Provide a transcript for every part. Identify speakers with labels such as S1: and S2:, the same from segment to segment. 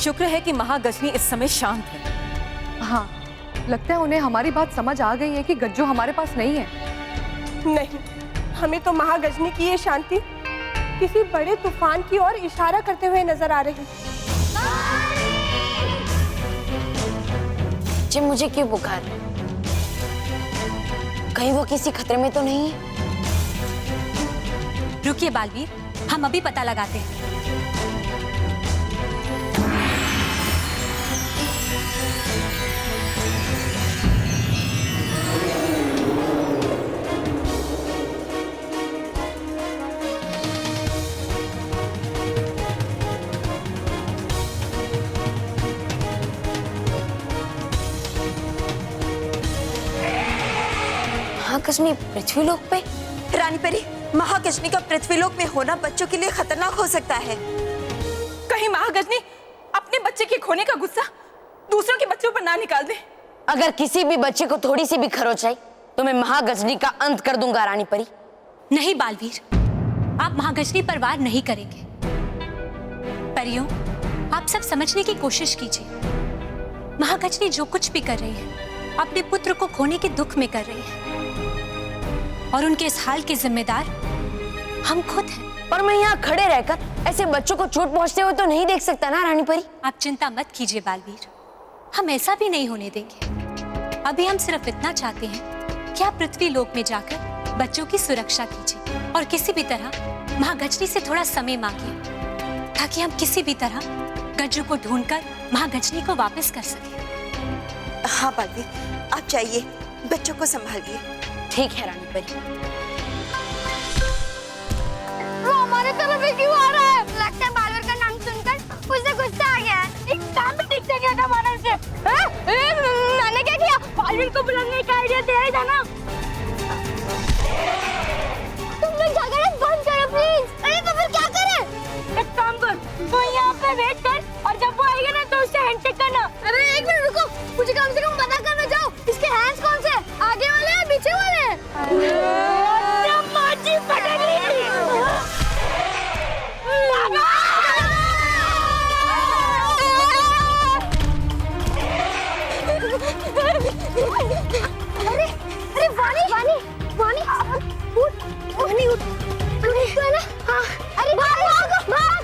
S1: शुक्र है कि महागजनी इस समय शांत है।
S2: हाँ, लगता है उन्हें हमारी बात समझ आ गई है कि गज्जू हमारे पास नहीं है।
S3: नहीं, हमें तो महागजनी की ये शांति किसी बड़े तूफान की ओर इशारा करते हुए नजर आ रही।
S4: जी मुझे क्यों पुकार रहे? कहीं वो किसी खतरे में तो नहीं है?
S5: रुकिए बालवीर, हम अभी पता लगाते हैं।
S4: महागजनी पृथ्वीलोक पे?
S6: रानी परी, महागजनी का पृथ्वीलोक में होना बच्चों के लिए खतरनाक हो सकता है।
S3: कहीं महागजनी अपने बच्चे के खोने का गुस्सा दूसरों के बच्चों पर ना निकाल दे।
S4: अगर किसी भी बच्चे को थोड़ी सी भी खरोच आई तो मैं महागजनी का अंत कर दूंगा रानी परी।
S5: नहीं बालवीर, आप महागजनी पर वार नहीं करेंगे। परियों, आप सब समझने की कोशिश कीजिए। महागजनी जो कुछ भी कर रही है अपने पुत्र को खोने के दुख में कर रही है, और उनके इस हाल के जिम्मेदार हम खुद हैं।
S4: पर मैं यहाँ खड़े रहकर ऐसे बच्चों को चोट पहुंचते हुए तो नहीं देख सकता ना रानी परी।
S5: आप चिंता मत कीजिए बालवीर, हम ऐसा भी नहीं होने देंगे। अभी हम सिर्फ इतना चाहते हैं कि आप पृथ्वी लोक में जाकर बच्चों की सुरक्षा कीजिए और किसी भी तरह महागजनी से थोड़ा समय मांगिए, ताकि हम किसी भी तरह गज्जू को ढूंढकर महागजनी को वापस कर सकें।
S6: हाँ बालवीर, आप जाइए, बच्चों को संभालिए।
S4: ठीक है रानी परी।
S7: वो हमारे तरफ ही क्यों आ रहा है? लगता है बालवीर का नाम सुनकर उसे गुस्सा आ गया है। एक काम भी ठीक से नहीं होता मानव से। मैंने क्या किया? बालवीर को बुलाने का आइडिया तेरा ही था ना? तुम लोग झगड़ा बंद करो प्लीज। अरे तो फिर क्या करें? एक काम कर, तो यहाँ पे वेट कर और जब वो आएगा ना तो उससे हैंडशेक करना। अरे एक मिनट रुको, मुझे कम से कम पता करना जाओ इसके हैंड्स कौन से, आगे वाले हैं पीछे वाले हैं? माची पकड़ ली। अरे अरे वानी वानी वानी उठ वानी उठ उठ तो है ना? हाँ अरे भाग भाग भाग।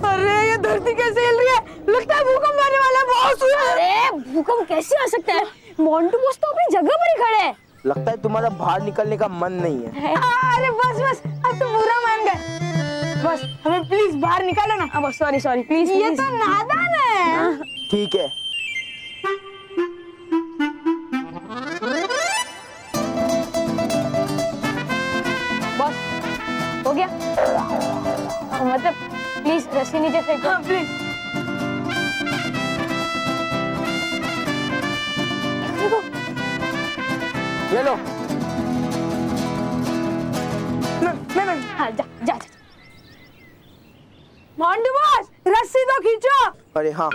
S3: अरे ये धरती कैसे हिल रही है? लगता है भूकंप आने वाला है। बहुत हुआ।
S7: अरे भूकंप कैसे आ सकता है? मोंटू बॉस तो अपनी जगह पर ही खड़े हैं।
S8: लगता है तुम्हारा बाहर निकलने का मन नहीं है।
S3: अरे बस बस, अब तो बुरा मान गए। बस हमें प्लीज बाहर निकालो ना। अब सॉरी सॉरी प्लीज। ये तो नादान है।
S8: ठीक है।
S7: बॉस हो गया? मतलब प्लीज रस्सी नीचे फेंको।
S3: हाँ प्लीज।
S8: ये लो।
S3: नहीं
S7: हाँ जा जा जा।
S3: मोंटू बॉस, रस्सी तो खींचो।
S8: अरे हाँ।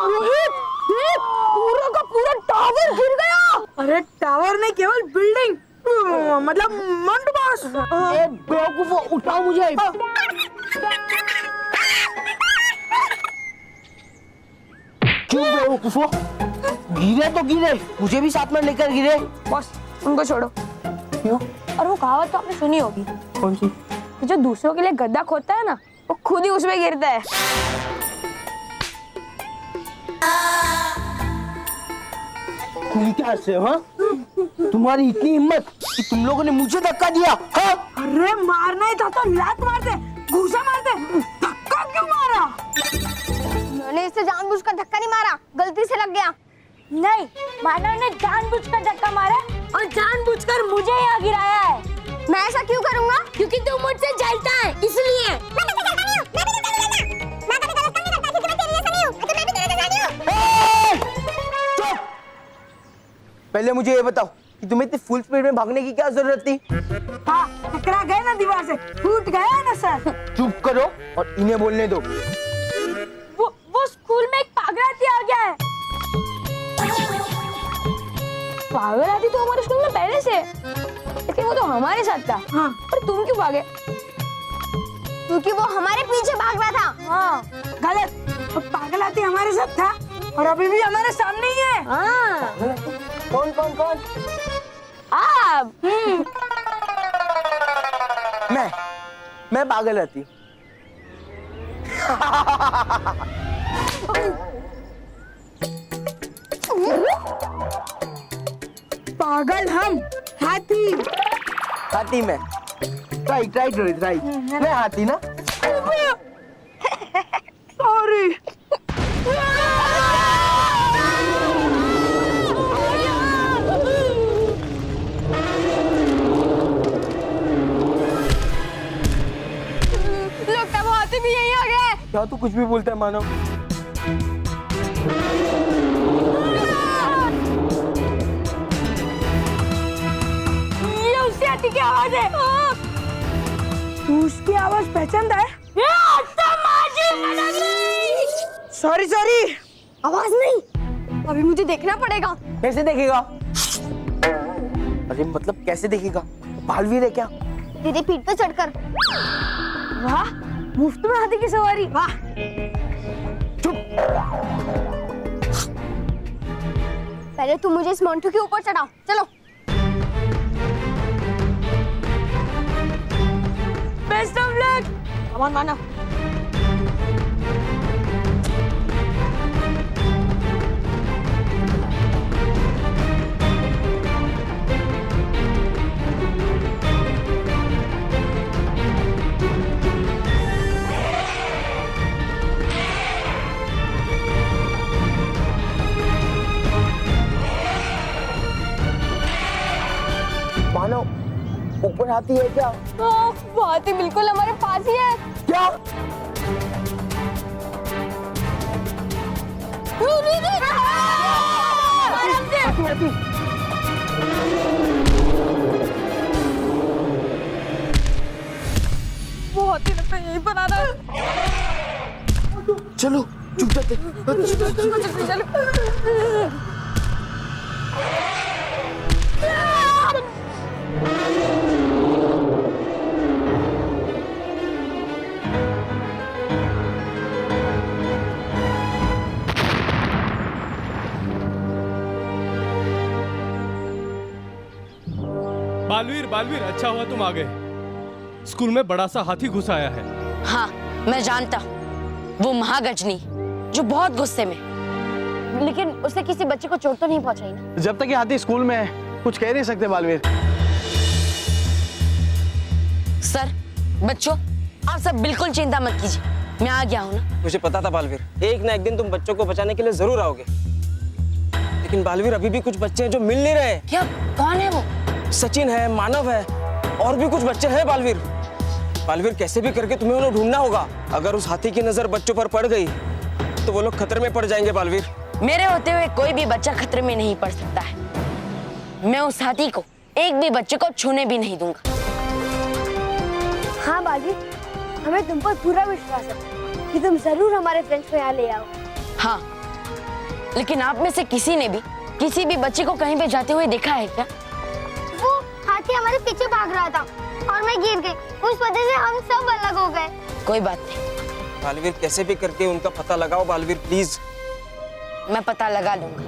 S3: रोहित, देख पूरा का पूरा टावर गिर गया। अरे टावर नहीं, केवल बिल्डिंग, मतलब मोंटू बॉस।
S8: ए बेवकूफो, उठाओ मुझे। क्यों बेवकूफो? गिरे तो गिरे, मुझे भी साथ में लेकर गिरे।
S7: बॉस उनको छोड़ो।
S8: क्यों?
S7: और वो कहावत तो आपने सुनी होगी,
S8: कौन सी?
S7: जो दूसरों के लिए गड्ढा खोदता है ना, वो खुद ही उसमें गिरता है।
S8: तुम क्या से हाँ? तुम्हारी इतनी हिम्मत कि तुम लोगों ने मुझे धक्का दिया? हाँ?
S3: अरे मारना ही था तो लात मारते, घूसा मारते, धक्का क्यों मारा?
S7: मैंने इसे जानबूझकर धक्का नहीं मारा, गलती से लग गया। नहीं, मानव ने जानबूझकर धक्का मारा और जानबूझकर मुझे यहाँ गिराया है। मैं ऐसा क्यों करूँगा? क्योंकि तू मुझसे जलता है, इसलिए।
S8: पहले मुझे ये बताओ, कि तुम्हें इतनी फुल स्पीड में भागने की क्या जरूरत थी?
S3: हाँ, टकरा गए ना दीवार से, टूट गया ना सर।
S8: चुप करो और इन्हें बोलने दो।
S7: वो स्कूल में एक पागलाती आ गया है।
S9: पागलाती तो हमारे स्कूल में पहले से है, लेकिन वो तो हमारे साथ था।
S3: हाँ।
S9: पर तुम क्यों भागे?
S7: क्योंकि वो हमारे पीछे भाग रहा था।
S3: हाँ, गलत। वो पागलाती हमारे साथ था और अभी भी हमारे सामने ही है।
S9: हाँ।
S8: कौन कौन कौन?
S9: आप।
S8: मैं पागल रहती हूँ।
S3: पागल हम, हाथी।
S8: हाथी मैं। Right Rohit right. मैं हाथी ना।
S3: सॉरी।
S9: लगता है वो हाथी भी यहीं आ गया है।
S8: क्या तू कुछ भी बोलता है मानव?
S9: ये उससे हाथी की आवाज है।
S3: तू उसकी आवाज पहचानता है? सॉरी।
S7: आवाज नहीं, अभी मुझे देखना पड़ेगा।
S8: कैसे देखेगा? अरे मतलब कैसे देखेगा? बालवीर है क्या?
S7: तेरे पीठ पे चढ़कर।
S9: वाह, मुफ्त में हाथी की सवारी।
S3: वाह।
S7: पहले तुम मुझे इस मोंटू के ऊपर चढ़ाओ, चलो।
S9: Best of luck. Come on Manav.
S8: Manav ऊपर हाथी है क्या?
S9: वो हाथी बिल्कुल हमारे पास ही है।
S8: क्या? हाथी।
S9: वो हाथी लगता है यहीं पर आ रहा है।
S8: चलो चुप जाते।
S10: बालवीर अच्छा हुआ तुम आ गए। स्कूल में बड़ा सा हाथी घुस आया है।
S4: हाँ, मैं जानता हूँ, वो महागजनी जो बहुत गुस्से में, लेकिन उसने किसी बच्चे को चोट तो नहीं पहुंचाई ना?
S11: जब तक ये हाथी स्कूल में है कुछ कह नहीं सकते बालवीर।
S4: सर, बच्चों, आप सब बिल्कुल चिंता मत कीजिए, मैं आ गया हूँ ना।
S12: मुझे पता था बालवीर, एक ना एक दिन तुम बच्चों को बचाने के लिए जरूर आओगे। लेकिन बालवीर अभी भी कुछ बच्चे हैं जो मिल नहीं रहे।
S4: क्या? कौन है वो?
S12: सचिन है, मानव है और भी कुछ बच्चे हैं बालवीर। बालवीर कैसे भी करके तुम्हें उन्हें ढूंढना होगा। अगर उस हाथी की नजर बच्चों पर पड़ गई तो वो लोग खतरे में पड़ जाएंगे बालवीर।
S4: मेरे होते हुए कोई भी बच्चा खतरे में नहीं पड़ सकता है। मैं उस हाथी को एक भी बच्चे को छूने भी नहीं दूंगा।
S7: हाँ बालवीर, हमें तुम पर पूरा विश्वास है कि तुम जरूर हमारे फ्रेंड्स को यहाँ ले आओ।
S4: हाँ, लेकिन आप में से किसी ने भी किसी भी बच्चे को कहीं पे जाते हुए देखा है क्या?
S7: वो हाथी हमारे पीछे भाग रहा था और मैं गिर गई, उस वजह से हम सब अलग हो गए।
S4: कोई बात नहीं,
S12: बालवीर कैसे भी करके उनका पता लगाओ बालवीर प्लीज।
S4: मैं पता लगा लूंगा।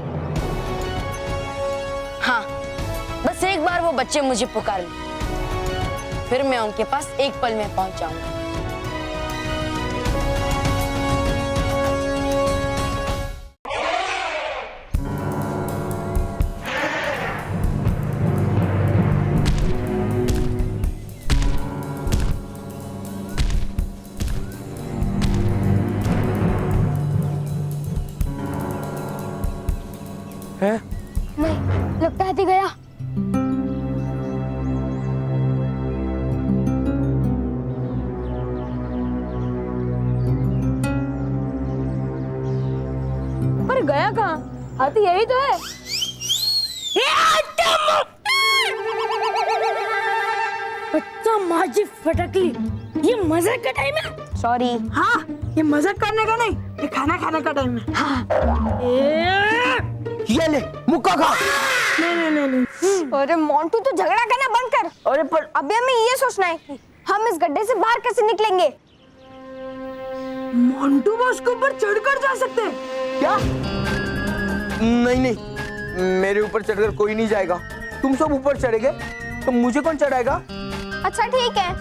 S4: हाँ, बस एक बार वो बच्चे मुझे पुकार लें, फिर मैं उनके पास एक पल में पहुंच जाऊंगा।
S12: है?
S7: नहीं, लगता है हाथी गया।
S9: पर गया कहाँ? हाथी यही तो है।
S3: अच्छा माझी फटकली, ये मजाक का टाइम है।
S4: सॉरी।
S3: हाँ, ये मजाक करने का नहीं, ये खाना खाने का टाइम है। हाँ।
S8: ये ले मुक्का खा।
S3: नहीं।
S7: अरे मोंटू तो झगड़ा करना बंद कर।
S8: अरे पर
S7: अभी हमें ये सोचना है कि हम इस गड्ढे से बाहर कैसे निकलेंगे।
S3: मोंटू बॉस के ऊपर चढ़कर जा सकते हैं।
S8: क्या? नहीं, मेरे ऊपर चढ़कर कोई नहीं जाएगा। तुम सब ऊपर चढ़ेगे तो मुझे कौन चढ़ाएगा?
S7: अच्छा ठीक है,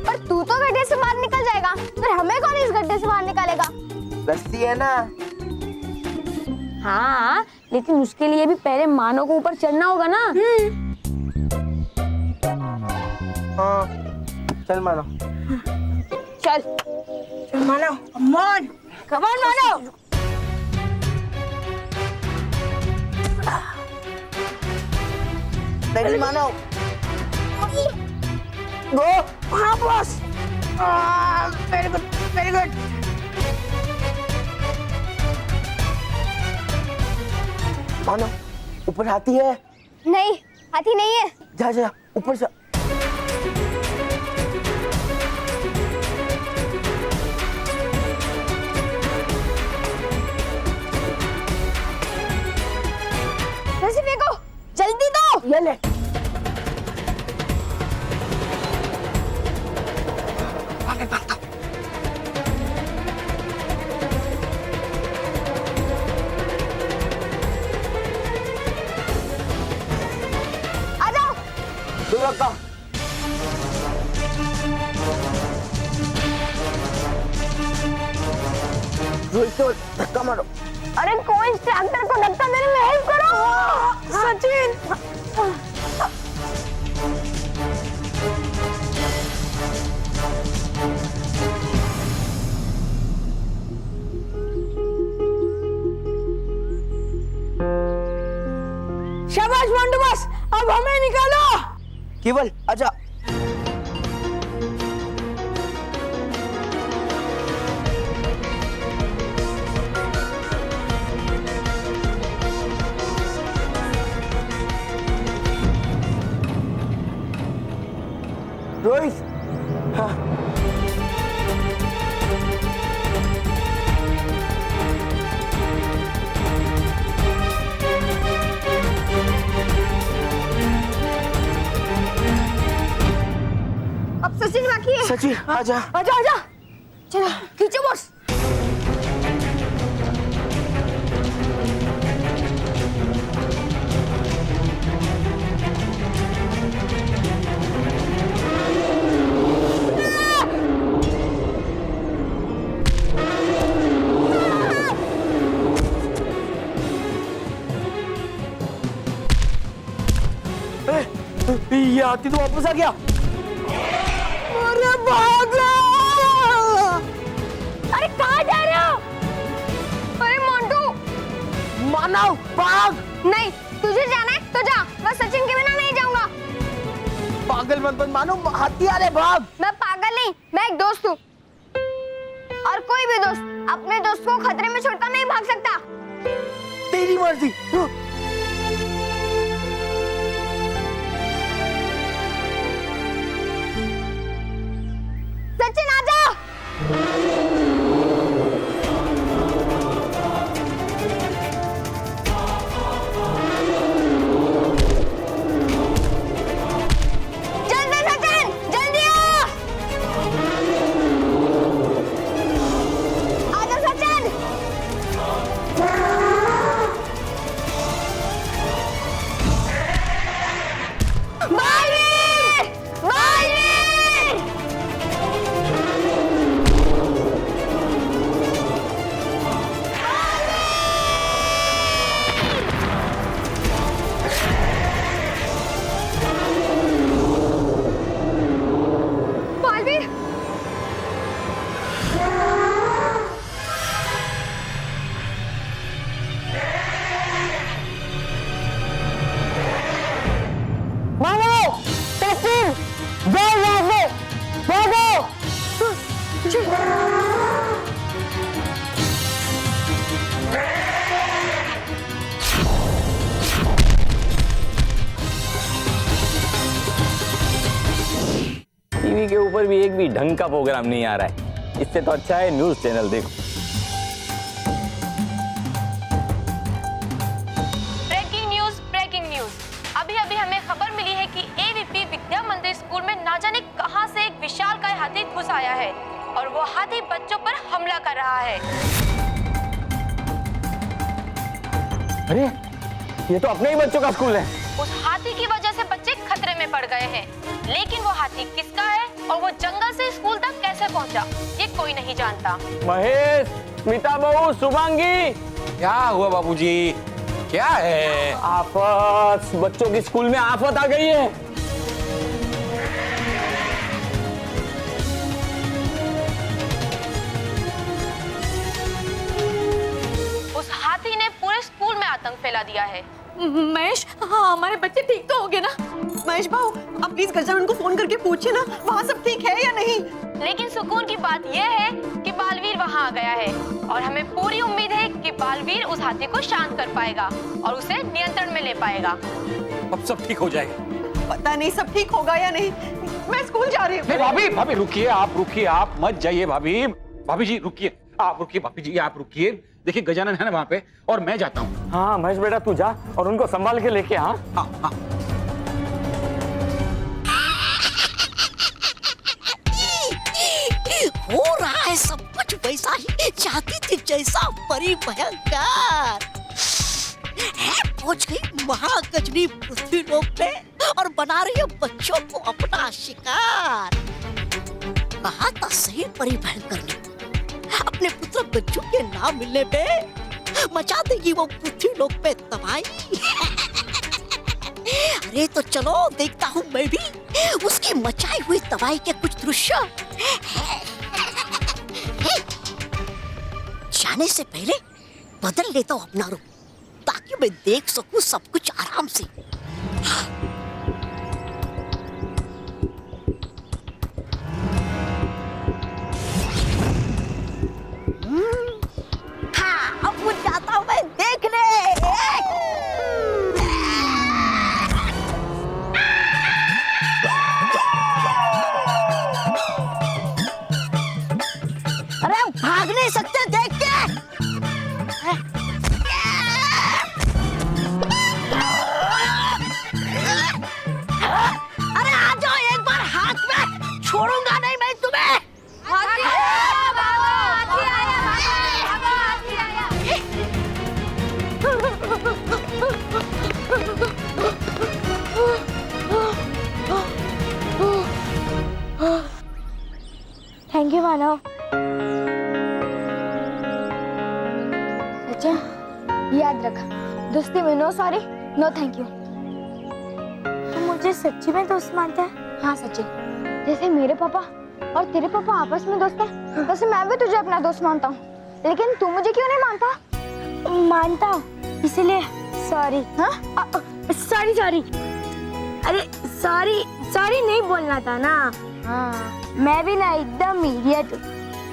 S7: पर तू तो गड्ढे से बाहर निकल जाएगा, फिर हमें कौन इस गड्ढे से बाहर निकालेगा?
S8: रस्सी है ना।
S9: हाँ, लेकिन उसके लिए भी पहले मानो को ऊपर चढ़ना होगा ना।
S8: हाँ, चल मानो।
S3: चल मानो, कम ऑन मानो।
S8: नहीं मानो। गो।
S3: हाँ boss. Very good, very good.
S8: मानो, ऊपर हाथी है।
S7: नहीं, हाथी नहीं है।
S8: जा ऊपर जा।
S7: रस्सी फेंको, जल्दी दो।
S8: ये ले।
S7: आ जाओ।
S8: दुर्गा। रोहित को धक्का मारो।
S7: अरे कोई ट्रैक्टर को धक्का देने में हेल्प करो।
S3: सचिन। शाबाश मोंटू बॉस, अब हमें निकालो।
S8: केवल आजा। रोहित। हाँ।
S7: अब सचिन बाकी है।
S8: सचिन आजा।
S7: आजा। चलो खींचो बॉस।
S8: ये हाथी तो वापस आ गया।
S3: अरे भागो!
S7: अरे कहाँ जा रहे हो? अरे मोंटू।
S8: मानव भाग।
S7: नहीं, तुझे जाना है तो जा, मैं सचिन के बिना नहीं जाऊंगा।
S8: पागल मत बन मानो, हाथी आ रहे, भाग।
S7: मैं पागल नहीं, मैं एक दोस्त हूँ, और कोई भी दोस्त अपने दोस्त को खतरे में छोड़कर नहीं भाग सकता।
S8: तेरी मर्जी।
S7: सचिन आजा। जल्दी सचिन, जल्दी आ। आजा सचिन।
S13: पर भी एक भी ढंग का प्रोग्राम नहीं आ रहा है। इससे तो अच्छा है न्यूज चैनल देखो।
S4: Breaking news. अभी अभी हमें खबर मिली है कि एवीपी विद्या मंदिर स्कूल में ना जाने कहां से एक विशालकाय हाथी घुस आया है और वो हाथी बच्चों पर हमला कर रहा है।
S13: अरे ये तो अपने ही बच्चों का स्कूल है।
S4: उस हाथी की वजह से बच्चे खतरे में पड़ गए हैं, लेकिन वो हाथी किसका है और वो जंगल से स्कूल तक कैसे पहुंचा, ये कोई नहीं जानता।
S13: महेश, स्मिता बहू, शुभांगी,
S12: क्या हुआ बाबूजी? क्या है?
S13: आफत, बच्चों की स्कूल में आफत आ गई है।
S4: उस हाथी ने पूरे स्कूल में आतंक फैला दिया है।
S1: महेश, हाँ हमारे बच्चे ठीक तो हो गए ना?
S6: महेश भाऊ, आप प्लीज गजानन को फोन करके पूछिए ना वहाँ सब ठीक है या नहीं।
S4: लेकिन सुकून की बात यह है कि बालवीर वहाँ आ गया है और हमें पूरी उम्मीद है कि बालवीर उस हाथी को शांत कर पाएगा और उसे नियंत्रण में ले पाएगा।
S12: अब सब ठीक हो जाएगा।
S6: पता नहीं सब ठीक होगा या नहीं। मैं स्कूल जा रही हूँ।
S14: भाभी भाभी रुकिए, आप मत जाइए। भाभी भाभी जी रुकिए, आप रुकिए। भाभी जी आप रुकिए। देखिए गजानन है ना वहाँ पे और मैं जाता हूँ।
S13: हाँ महेश बेटा तू जा और उनको संभाल के लेके। हाँ
S14: हाँ हाँ।
S15: हो रहा है सब कुछ वैसा ही चाहती थी जैसा परी भयंकर है। पहुंच गई महागजनी पृथ्वी लोक पे और बना रही है बच्चों को अपना शिकार। कहा था सही परी भयंकर ने, अपने पुत्र बच्चों के नाम मिलने पे मचा देगी वो पृथ्वी लोक पे तबाही। अरे तो चलो देखता हूँ मैं भी उसकी मचाई हुई तबाही के कुछ दृश्य। जाने से पहले बदल लेता हूँ अपना रूप ताकि मैं देख सकूं सब कुछ आराम से। हाँ अब मुझे जाता हूँ मैं देखने। अरे भाग नहीं सकते देख के। अरे आ जाओ एक बार, हाथ में छोड़ूंगा नहीं मैं तुम्हें।
S9: Thank you Manav. अच्छा याद रख, दोस्ती में no sorry no thank you. तुम मुझे सच्ची में दोस्त मानता है? हाँ सच्ची। जैसे मेरे पापा और तेरे पापा आपस में दोस्त हैं, वैसे मैं भी तुझे अपना दोस्त मानता हूँ। लेकिन तू मुझे क्यों नहीं मानता? मानता हूँ इसीलिए सॉरी। हाँ सॉरी सॉरी। अरे सॉरी सॉरी नहीं बोलना था ना। हाँ मैं भी ना एकदम इडियट हूँ।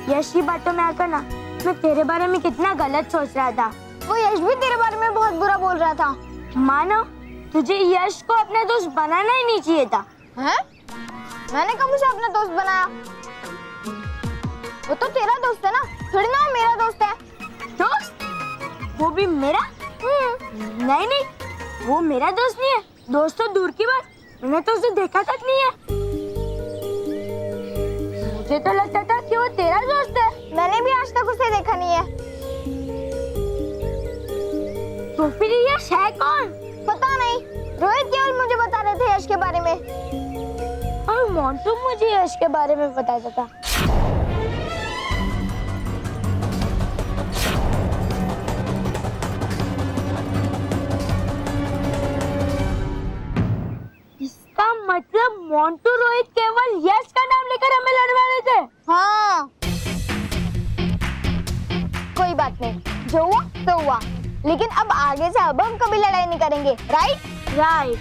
S9: यश की बातों में आकर ना मैं तेरे बारे में कितना गलत सोच रहा था। वो यश भी तेरे बारे में बहुत बुरा बोल रहा था। मानो तुझे यश को अपना दोस्त बनाना ही नहीं चाहिए था। हैं? मैंने कब उसे अपना दोस्त बनाया? वो तो तेरा दोस्त है ना, थोड़ी ना मेरा दोस्त है। दोस्त? वो भी मेरा? नहीं नहीं, वो मेरा दोस्त नहीं है। दोस्त तो दूर की बात, मैंने तो उसे देखा तक नहीं है। मुझे तो लगता था कि वो तेरा दोस्त है। मैंने भी आज तक उसे देखा नहीं है। तो फिर यश है कौन? पता नहीं, रोहित केवल मुझे बता रहे थे यश के बारे में और मोंटू मुझे यश के बारे में बताता था। इसका मतलब मोंटू रोहित केवल यश का नाम लेकर हमें लड़वा रहे थे। हाँ कोई बात नहीं, जो हुआ तो हुआ, लेकिन अब आगे से अब हम कभी लड़ाई नहीं करेंगे। Right right.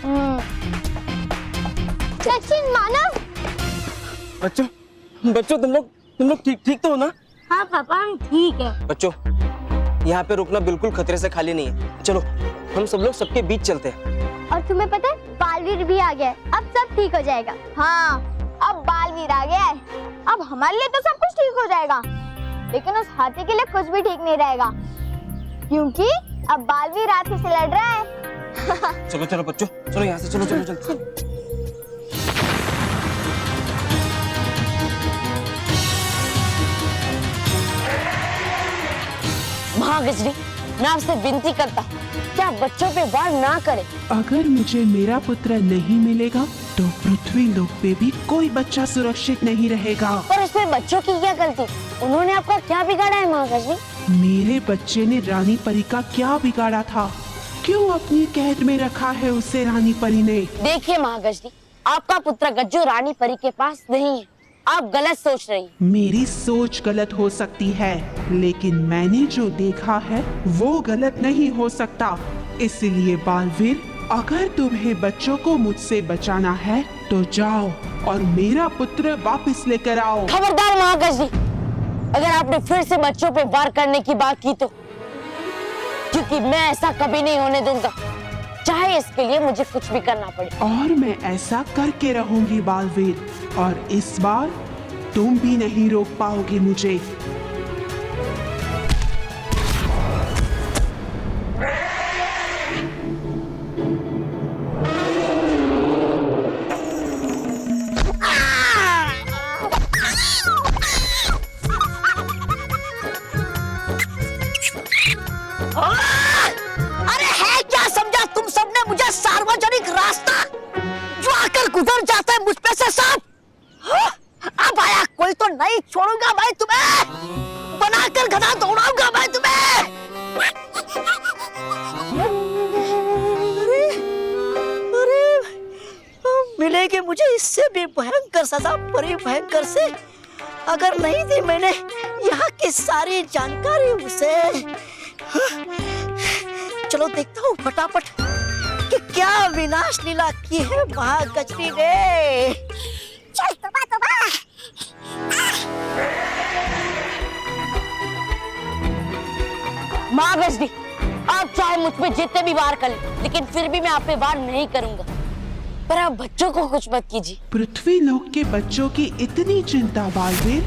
S9: सचिन मानव।
S12: बच्चों तुम लोग ठीक तो हो ना?
S9: हाँ पापा हम ठीक है।
S12: बच्चों यहाँ पे रुकना बिल्कुल खतरे से खाली नहीं है। चलो हम सब लोग सबके बीच चलते हैं।
S9: और तुम्हें पता है बालवीर भी आ गया है, अब सब ठीक हो जाएगा। हाँ अब बालवीर आ गया है। अब हमारे लिए तो सब कुछ ठीक हो जाएगा, लेकिन उस हाथी के लिए कुछ भी ठीक नहीं रहेगा, क्योंकि अब बालवीर हाथी से लड़ रहा है।
S12: चलो चलो बच्चों, चलो यहाँ से, चलो चलो चलो।
S6: महागजनी, मैं आपसे विनती करता हूँ, क्या बच्चों पे वार ना करें।
S16: अगर मुझे मेरा पुत्र नहीं मिलेगा तो पृथ्वी लोक पे भी कोई बच्चा सुरक्षित नहीं रहेगा।
S6: पर उसमें बच्चों की क्या गलती? उन्होंने आपका क्या बिगाड़ा है महागजनी?
S16: मेरे बच्चे ने रानी परी का क्या बिगाड़ा था? क्यों अपनी कैद में रखा है उसे रानी परी ने?
S6: देखिए महागजनी, आपका पुत्र गज्जू रानी परी के पास नहीं है, आप गलत सोच रही हैं।
S16: मेरी सोच गलत हो सकती है, लेकिन मैंने जो देखा है वो गलत नहीं हो सकता। इसलिए बालवीर, अगर तुम्हें बच्चों को मुझसे बचाना है तो जाओ और मेरा पुत्र वापस लेकर आओ।
S6: खबरदार महागजनी, अगर आपने फिर से बच्चों पे वार करने की बात की तो, क्योंकि मैं ऐसा कभी नहीं होने दूंगा, चाहे इसके लिए मुझे कुछ भी करना पड़े।
S16: और मैं ऐसा करके रहूंगी बालवीर, और इस बार तुम भी नहीं रोक पाओगे मुझे।
S15: अरे है क्या समझा तुम सबने मुझे सार्वजनिक रास्ता जो आकर गुजर जाता है मुझ पे से सब? अब आया कोई तो नहीं छोड़ूंगा भाई तुम्हें, बनाकर गधा दौड़ाऊंगा भाई तुम्हें। अरे मिलेगी मुझे इससे भी भयंकर सजा, बड़ी भयंकर से। अगर नहीं दी मैंने यहाँ की सारी जानकारी उसे। चलो देखता हूँ फटाफट कि क्या विनाश लीला की है महागजनी ने। चल तोबा तोबा।
S6: महागजनी, आप चाहे मुझ पे जितने भी वार कर लें, लेकिन फिर भी मैं आप पे वार नहीं करूंगा। पर आप बच्चों को कुछ मत कीजिए।
S16: पृथ्वी लोक के बच्चों की इतनी चिंता बालवीर,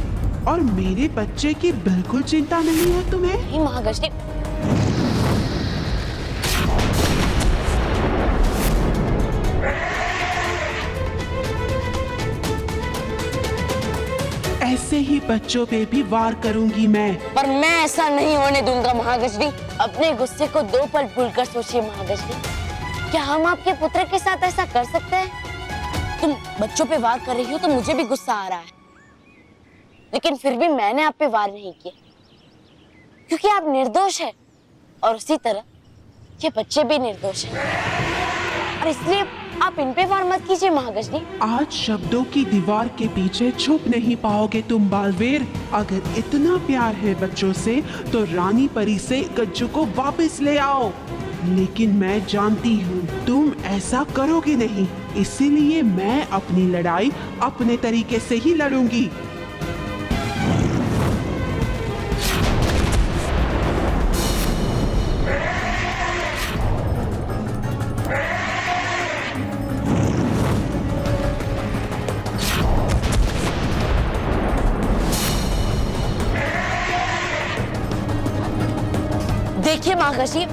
S16: और मेरे बच्चे की बिल्कुल चिंता नहीं है तुम्हें?
S6: नहीं महागजनी,
S16: ऐसे ही बच्चों पे भी वार करूंगी मैं।
S6: पर मैं ऐसा नहीं होने दूंगा महागजनी। अपने गुस्से को दो पल भूलकर सोचिए महागजनी, क्या हम आपके पुत्र के साथ ऐसा कर सकते हैं? तुम बच्चों पे वार कर रही हो तो मुझे भी गुस्सा आ रहा है, लेकिन फिर भी मैंने आप पे वार नहीं किया, क्योंकि आप निर्दोष हैं, और उसी तरह ये बच्चे भी निर्दोष हैं, और इसलिए आप इन पे वार मत कीजिए महागजनी।
S16: आज शब्दों की दीवार के पीछे छुप नहीं पाओगे तुम बालवीर। अगर इतना प्यार है बच्चों से तो रानी परी से गज्जू को वापस ले आओ, लेकिन मैं जानती हूँ तुम ऐसा करोगे नहीं, इसीलिए मैं अपनी लड़ाई अपने तरीके से ही लड़ूंगी।
S6: देखिए महागजनी,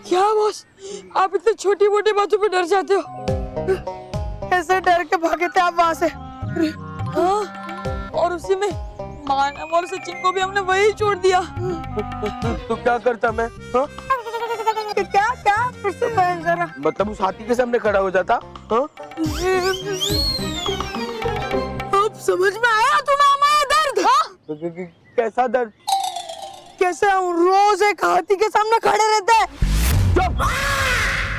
S3: क्या बॉस, आप इतने छोटी मोटी बातों पे डर जाते हो? ऐसे डर के भागे थे आप वहाँ से। हाँ, और उसी में मानव और सचिन को भी हमने वही छोड़ दिया।
S8: तो क्या करता मैं? हाँ?
S3: क्या क्या फिर से बहन जरा।
S8: मतलब उस हाथी के सामने खड़ा हो जाता? हाँ?
S3: अब समझ में आया तुम्हें हमारा दर्द? हाँ?
S8: कैसा दर्द?
S3: कैसे हम रोज एक हाथी के सामने खड़े रहते हैं।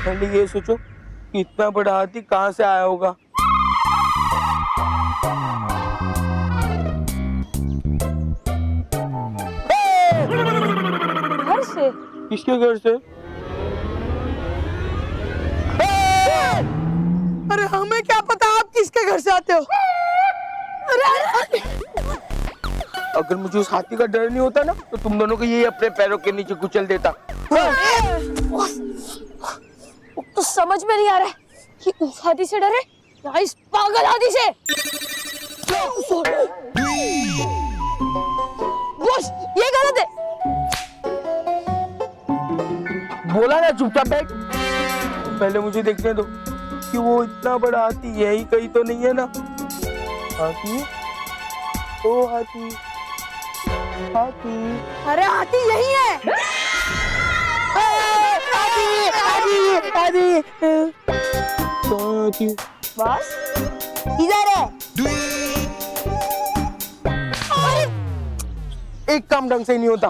S8: पहले ये सोचो कि इतना बड़ा हाथी कहाँ से आया होगा।
S3: घर से?
S8: किसके घर से?
S3: अरे हमें क्या पता आप किसके घर से आते हो। अरे
S8: अगर मुझे उस हाथी का डर नहीं होता ना तो तुम दोनों को यही अपने पैरों के नीचे कुचल देता।
S9: तो समझ में नहीं आ रहा है कि उस हाथी से डरे या इस पागल हाथी से। बॉस ये गलत है।
S8: बोला ना चुपचाप बैठ। पहले मुझे देखने दो कि वो इतना बड़ा हाथी यही कहीं तो नहीं है ना। हाथी, ओ हाथी, हाथी,
S9: अरे हाथी यही है।
S8: हाथी, हाथी, हाथी, हाथी।
S9: बॉस इधर है।
S8: एक काम ढंग से नहीं होता,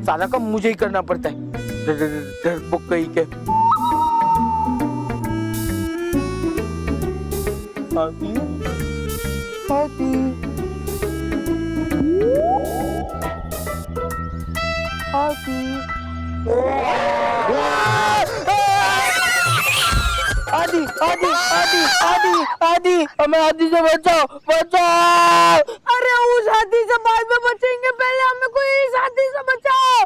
S8: सारा काम मुझे ही करना पड़ता है। डरपोक कहीं के। हाथी, हाथी, हाथी, आदि आदि आदि आदि आदि, हमें हाथी से बचाओ, बचाओ।
S3: अरे उस हाथी से बाद में बचेंगे, पहले हमें कोई इस हाथी से बचाओ।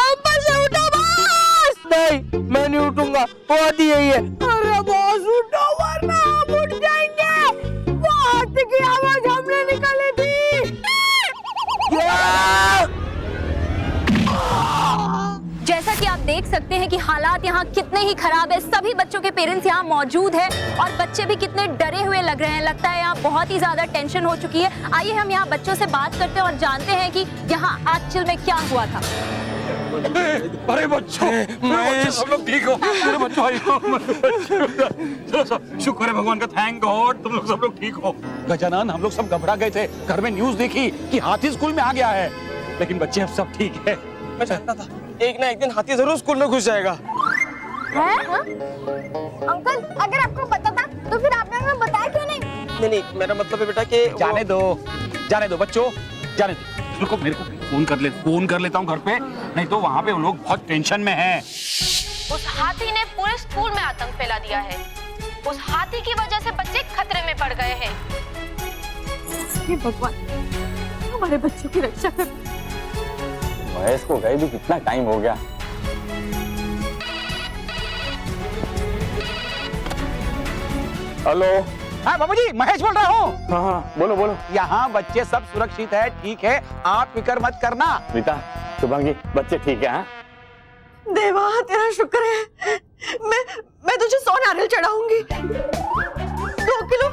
S3: ऊपर से उठो बॉस।
S8: नहीं, मैं नहीं उठूंगा, वो हाथी यही है।
S3: अरे बॉस उठो वरना हम उठ जाएंगे। वो हाथी की आवाज हमने निकाली थी।
S5: जैसा कि आप देख सकते हैं कि हालात यहाँ कितने ही खराब है। सभी बच्चों के पेरेंट्स यहाँ मौजूद हैं और बच्चे भी कितने डरे हुए लग रहे हैं। लगता है यहाँ बहुत ही ज्यादा टेंशन हो चुकी है। आइए हम यहाँ बच्चों से बात करते हैं और जानते हैं कि यहाँ एक्चुअल में क्या हुआ था।
S14: अरे बच्चों, सब लोग ठीक हो? मेरे बच्चों आई हो, चलो सब शुक्र है भगवान का, थैंक गॉड तुम लोग सब लोग ठीक हो। गजानन, हम लोग सब घबरा गए थे, घर में न्यूज़ देखी कि हाथी स्कूल में आ गया है, लेकिन बच्चे अब सब ठीक है।
S12: मैं जानता था एक ना एक दिन हाथी जरूर स्कूल में घुस जाएगा।
S9: है? अंकल अगर आपको पता था तो फिर आपने हमें बताया क्यों नहीं?
S12: नहीं, मेरा मतलब है बेटा कि
S14: जाने दो बच्चों, जाने दो। रुको, मेरे को फोन कर लेता हूँ घर पे, नहीं तो वहाँ पे वो लोग बहुत टेंशन में हैं।
S4: उस हाथी ने पूरे स्कूल में आतंक फैला दिया है। उस हाथी की वजह से बच्चे खतरे में पड़ गए हैं।
S1: हे भगवान, हमारे बच्चों की रक्षा कर।
S13: महेश को गए भी कितना टाइम हो गया। हेलो।
S14: हाँ बाबू जी, महेश बोल रहा हूँ।
S13: हाँ हाँ, बोलो बोलो।
S14: यहाँ बच्चे सब सुरक्षित है, ठीक है, आप फिक्र मत करना।
S13: रीता, शुभांगी, बच्चे ठीक है? हाँ?
S3: देवा तेरा शुक्र है। मैं तुझे 100 नारियल चढ़ाऊंगी, 2 किलो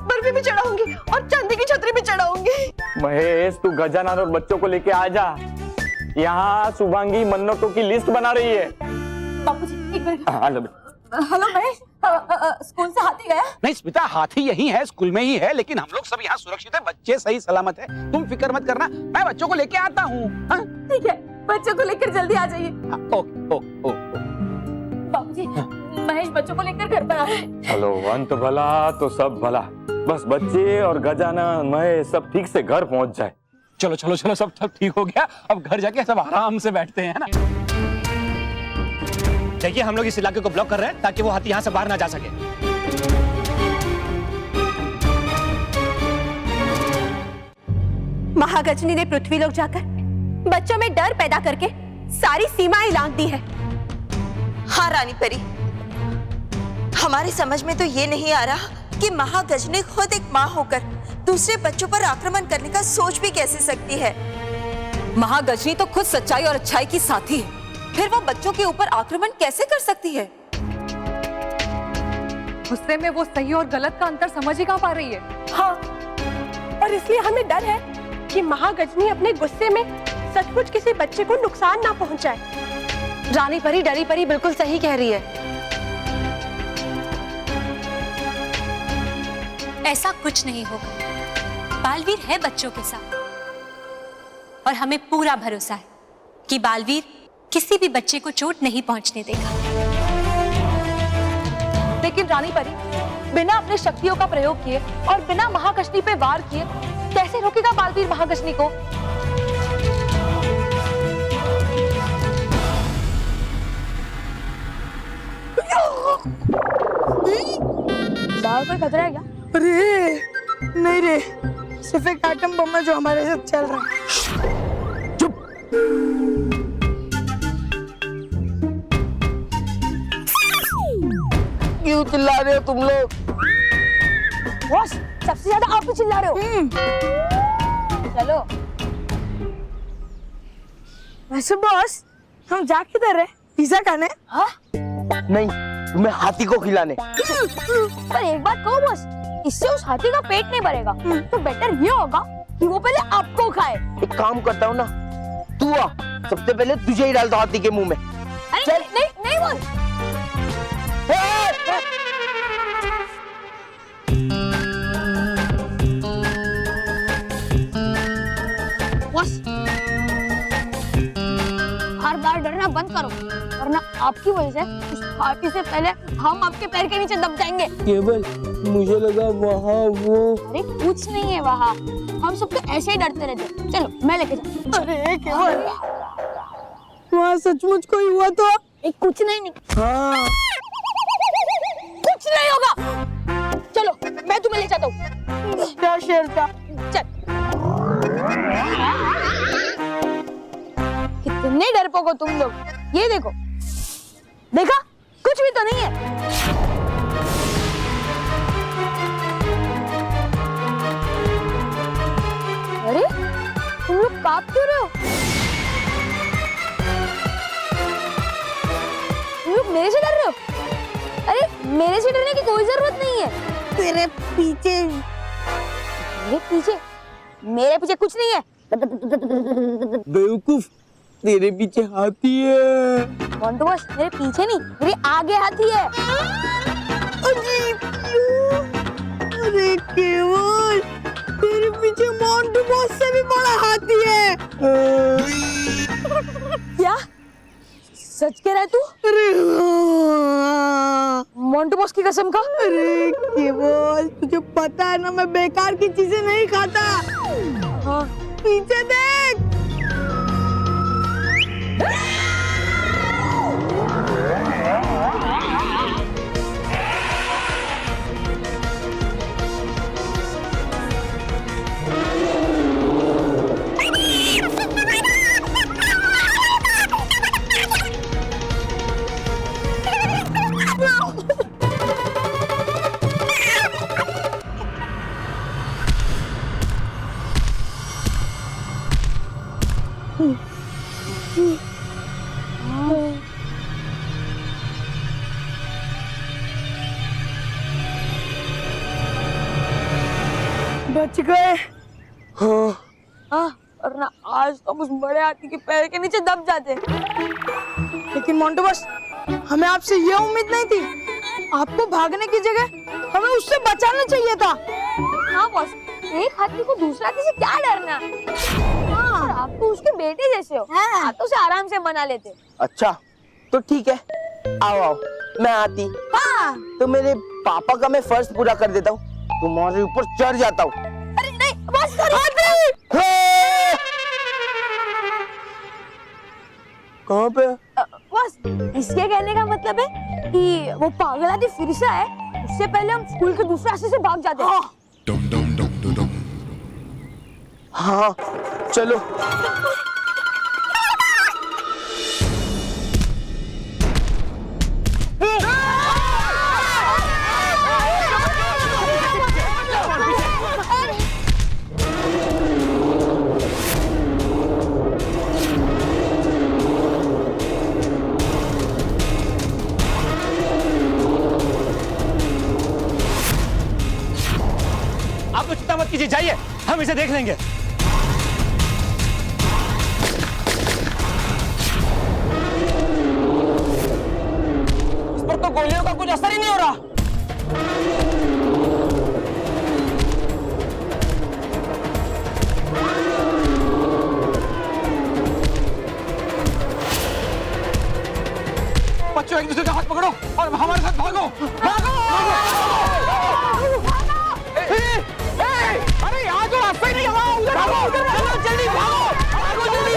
S3: बर्फी भी चढ़ाऊंगी और चांदी की छतरी भी चढ़ाऊंगी।
S13: महेश, तू गजानन और बच्चों को लेके आ जा। यहाँ शुभांगी मन्नतों की लिस्ट बना रही है।
S1: बापूजी एक मिनट।
S5: हेलो महेश, स्कूल से हाथी गया?
S14: नहीं स्मिता, हाथी यही है, स्कूल में ही है, लेकिन हम लोग सब यहाँ सुरक्षित है, बच्चे सही सलामत है, तुम फिक्र मत करना, मैं बच्चों को लेके आता हूँ।
S1: ठीक है, बच्चों को लेकर जल्दी आ जाइए। बाबूजी, महेश बच्चों को लेकर घर पर आ रहे हैं।
S13: चलो, अंत भला तो सब भला, बस बच्चे और गजानन महेश सब ठीक से घर पहुँच जाए।
S14: चलो चलो चलो, सब ठीक हो गया, अब घर जाके सब आराम से बैठते हैं ना।
S12: देखिए, हम लोग इस इलाके को ब्लॉक कर रहे हैं ताकि वो हाथी यहाँ से बाहर ना जा सके।
S5: महागजनी ने पृथ्वी लोक जाकर बच्चों में डर पैदा करके सारी सीमाएं लांघ दी है।
S17: हाँ रानी परी, हमारी समझ में तो ये नहीं आ रहा कि महागजनी खुद एक माँ होकर दूसरे बच्चों पर आक्रमण करने का सोच भी कैसे सकती है।
S2: महागजनी तो खुद सच्चाई और अच्छाई की साथी है, फिर वो बच्चों के ऊपर आक्रमण कैसे कर सकती है? गुस्से में वो सही और गलत का अंतर समझ ही कहाँ पा रही है।
S5: हाँ, और इसलिए हमें डर है कि महागजनी अपने गुस्से में सचमुच किसी बच्चे को नुकसान ना पहुंचाए।
S2: रानी परी, डरी परी बिल्कुल सही कह रही है।
S5: ऐसा कुछ नहीं होगा, बालवीर है बच्चों के साथ और हमें पूरा भरोसा है कि बालवीर किसी भी बच्चे को चोट नहीं पहुंचने देगा।
S2: लेकिन रानी परी, बिना अपने शक्तियों का प्रयोग किए और बिना महागजनी पे वार किए कैसे रोकेगा बालवीर महागजनी को?
S9: बाहर कोई खतरा है क्या?
S3: अरे नहीं रे, सिर्फ एक एटम बम है जो हमारे साथ चल रहा है।
S8: चुप। क्यों चिल्ला रहे हो तुम लोग?
S9: बॉस, सबसे ज्यादा आप ही चिल्ला रहे हो। चलो।
S3: वैसे बॉस, हम जा किधर रहे? पिज्जा खाने?
S9: हाँ?
S8: नहीं, तुम्हें हाथी को खिलाने।
S9: पर एक बात कहो बॉस, इससे उस हाथी का पेट नहीं भरेगा, तो बेटर ये होगा कि वो पहले आपको खाए।
S8: एक काम करता हूँ ना, तू आ, सबसे पहले तुझे ही डालता हाथी के मुंह में।
S9: अरे नहीं नहीं बॉस। बॉस, हर बार डरना बंद करो, वरना आपकी वजह से उस हाथी से पहले हम आपके पैर के नीचे दब जाएंगे।
S8: केवल मुझे लगा वहाँ वो।
S9: अरे कुछ नहीं है वहाँ, हम सब तो ऐसे ही डरते रहते। चलो मैं लेके जाऊँ।
S3: अरे केवल, वहाँ सचमुच कोई हुआ तो?
S9: कुछ नहीं।
S8: हाँ।
S9: कुछ नहीं होगा। चलो मैं तुम्हें ले जाता हूँ।
S3: क्या शेर था?
S9: चल। कितने डरपोक हो तुम लोग। ये देखो, देखा, कुछ भी तो नहीं है। अरे तुम लोग कांप क्यों रहे हो? तुम लोग मेरे से डर रहे हो? अरे मेरे से डरने की कोई जरूरत नहीं है।
S3: तेरे पीछे।
S9: मेरे पीछे कुछ नहीं है।
S8: बेवकूफ, तेरे पीछे हाथी है।
S9: मोंटू बॉस, मेरे पीछे नहीं, मेरे आगे हाथी है।
S3: अरे केवल, तेरे पीछे मोंटू बॉस से भी बड़ा हाथी है।
S9: क्या सच कह रहा है तू?
S3: अरे
S9: मोंटू बॉस की कसम खा।
S3: अरे केवल, तुझे पता है ना मैं बेकार की चीजें नहीं खाता।
S9: हाँ।
S3: पीछे देख। बच गए।
S9: हाँ, वरना आज तो उस बड़े हाथी के पैर के नीचे दब जाते।
S3: लेकिन मोंटू बॉस, हमें आपसे ये उम्मीद नहीं थी। आपको भागने की जगह हमें उससे बचाना चाहिए था।
S9: हाँ बॉस, एक हाथी को दूसरा हाथी से क्या डरना? हाँ, आप तो उसके बेटे जैसे हो। हाँ, तो उसे आराम से मना लेते।
S8: अच्छा, तो ठीक है, आओ आओ, मैं आती।
S9: हाँ।
S8: तो मेरे पापा का मैं फर्ज पूरा कर देता हूँ, तुम्हारे ऊपर चढ़ जाता हूँ।
S9: अरे नहीं बस,
S8: कहाँ पे?
S9: बस इसके कहने का मतलब है कि वो पागल हाथी फिर से आए, उससे पहले हम स्कूल के दूसरे रास्ते से भाग जाते हैं।
S8: हाँ, चलो।
S11: आप तो चिंता मत कीजिए, जाइए, हम इसे देख लेंगे।
S12: इस पर तो गोलियों का कुछ असर ही नहीं हो रहा।
S14: बच्चों, एक दूसरे का हाथ पकड़ो और हमारे साथ भागो। भागो! अरे यहाँ तो रास्ता ही नहीं है, उधर भागो, चलो जल्दी भागो, भागो जल्दी।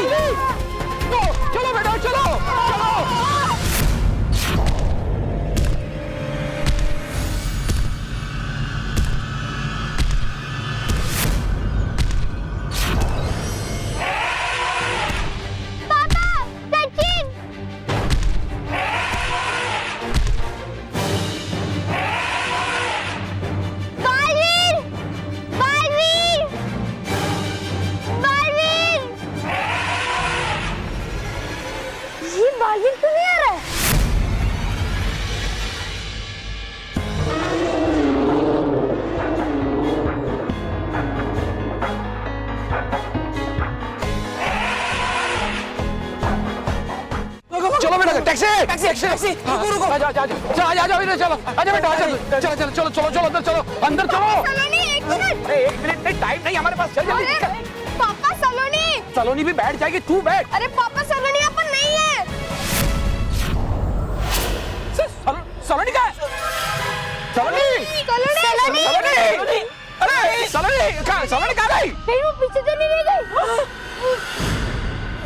S14: चलो बेटा, चलो चलो। चलो बेटा टैक्सी टैक्सी टैक्सी रुको रुको आ जाओ इधर चलो आजा बेटा आजा चलो चलो चलो चलो चलो अंदर चलो
S7: सलोनी एक मिनट।
S14: अरे 1 मिनट नहीं टाइम नहीं हमारे पास चल जल्दी
S7: पापा सलोनी।
S14: सलोनी भी बैठ जाएगी तू बैठ
S7: अरे पापा सलोनी यहाँ पर नहीं है।
S14: सलोनी का सलोनी
S7: सलोनी
S14: सलोनी अरे सलोनी कहाँ गई
S7: कहीं वो पीछे तो नहीं रह गई।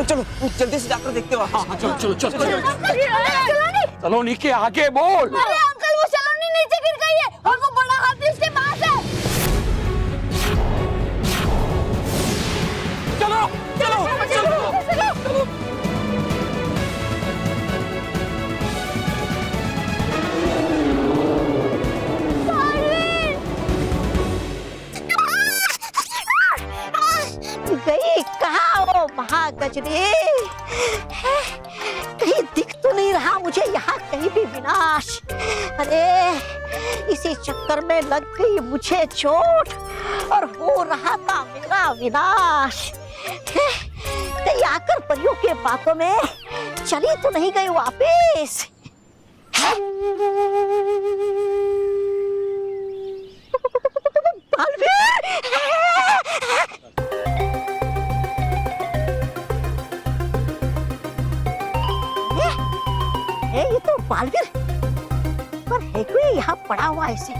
S12: चलो जल्दी से जाकर देखते हो।
S14: हाँ चलो चलो
S7: सलोनी
S14: सलोनी के आगे बोल।
S7: अरे अंकल वो सलोनी नीचे गिर गई है और वो बड़ा हाथी उसके पास है।
S14: चलो चलो चलो
S15: गई कहाँ वो महागजनी? कहीं दिख तो नहीं रहा मुझे यहाँ कहीं भी विनाश। अरे इसी चक्कर में लग गई मुझे चोट और हो रहा था मेरा विनाश। कहीं आकर परियों के बातों में चली तो नहीं गई वापिस? ये तो बालवीर पर है कोई यहाँ पड़ा हुआ ऐसे?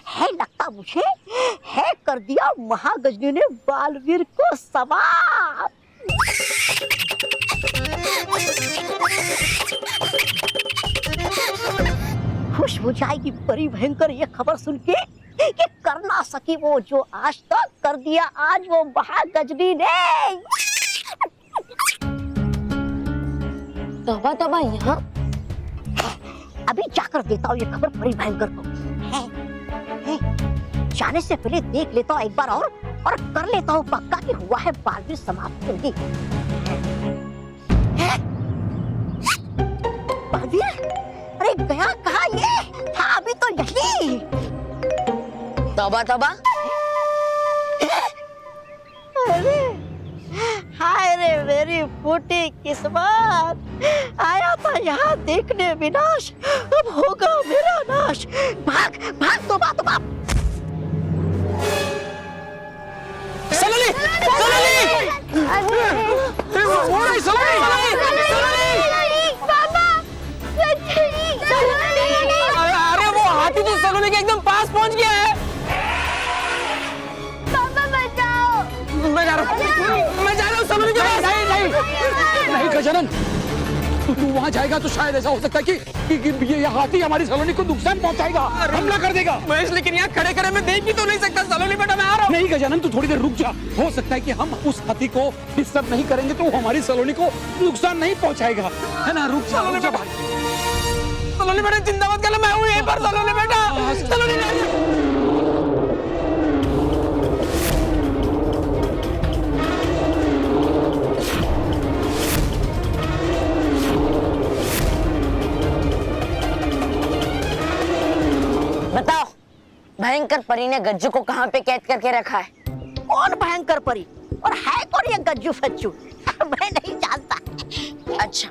S15: है लगता मुझे है कर दिया महागजनी ने बालवीर को सवार। खुश हो जाएगी परी भयंकर ये खबर सुन के कि कर ना सकी वो जो आज तक कर दिया आज वो महागजनी ने।
S6: तौबा तौबा यहाँ
S15: अभी जाकर देता हूँ ये खबर परी भयंकर को। है। जाने से पहले देख लेता हूँ एक बार और कर लेता हूँ पक्का कि हुआ है बालवीर समाप्त होगी। बालवीर अरे गया कहाँ ये? था अभी तो यही।
S6: तौबा तौबा
S15: अरे हाय रे मेरी फूटी किस्मत। आया था यहाँ देखने विनाश अब होगा मेरा नाश। भाग भाग तौबा तौबा।
S14: सलोनी
S12: अरे वो हाथी तो सलोनी के एकदम पास पहुंच गया है।
S7: पापा बचाओ।
S12: मैं जा रहा हूँ सलोनी के पास।
S14: नहीं गजानन तू वहाँ जाएगा तो शायद ऐसा हो सकता है कि ये हाथी हमारी सलोनी को नुकसान पहुँचाएगा, हमला कर देगा।
S12: महेश लेकिन यहाँ खड़े खड़े मैं देख ही तो नहीं सकता। सलोनी बेटा मैं आ रहा हूँ।
S14: नहीं गजानन तू थोड़ी देर रुक जा, हो सकता है कि हम उस हाथी को डिस्टर्ब नहीं करेंगे तो वो हमारी सलोनी को नुकसान नहीं पहुँचाएगा, है ना? रुक जा भाई।
S12: सलोनी बेटा चिंता मत करना, मैं हूँ यहीं पर। सलोनी बेटा सलोनी
S6: बताओ भयंकर परी ने गज्जू को कहाँ पे कैद करके रखा है?
S15: कौन भयंकर परी और है कौन ये गज्जू फज्जू? मैं नहीं जानता।
S6: अच्छा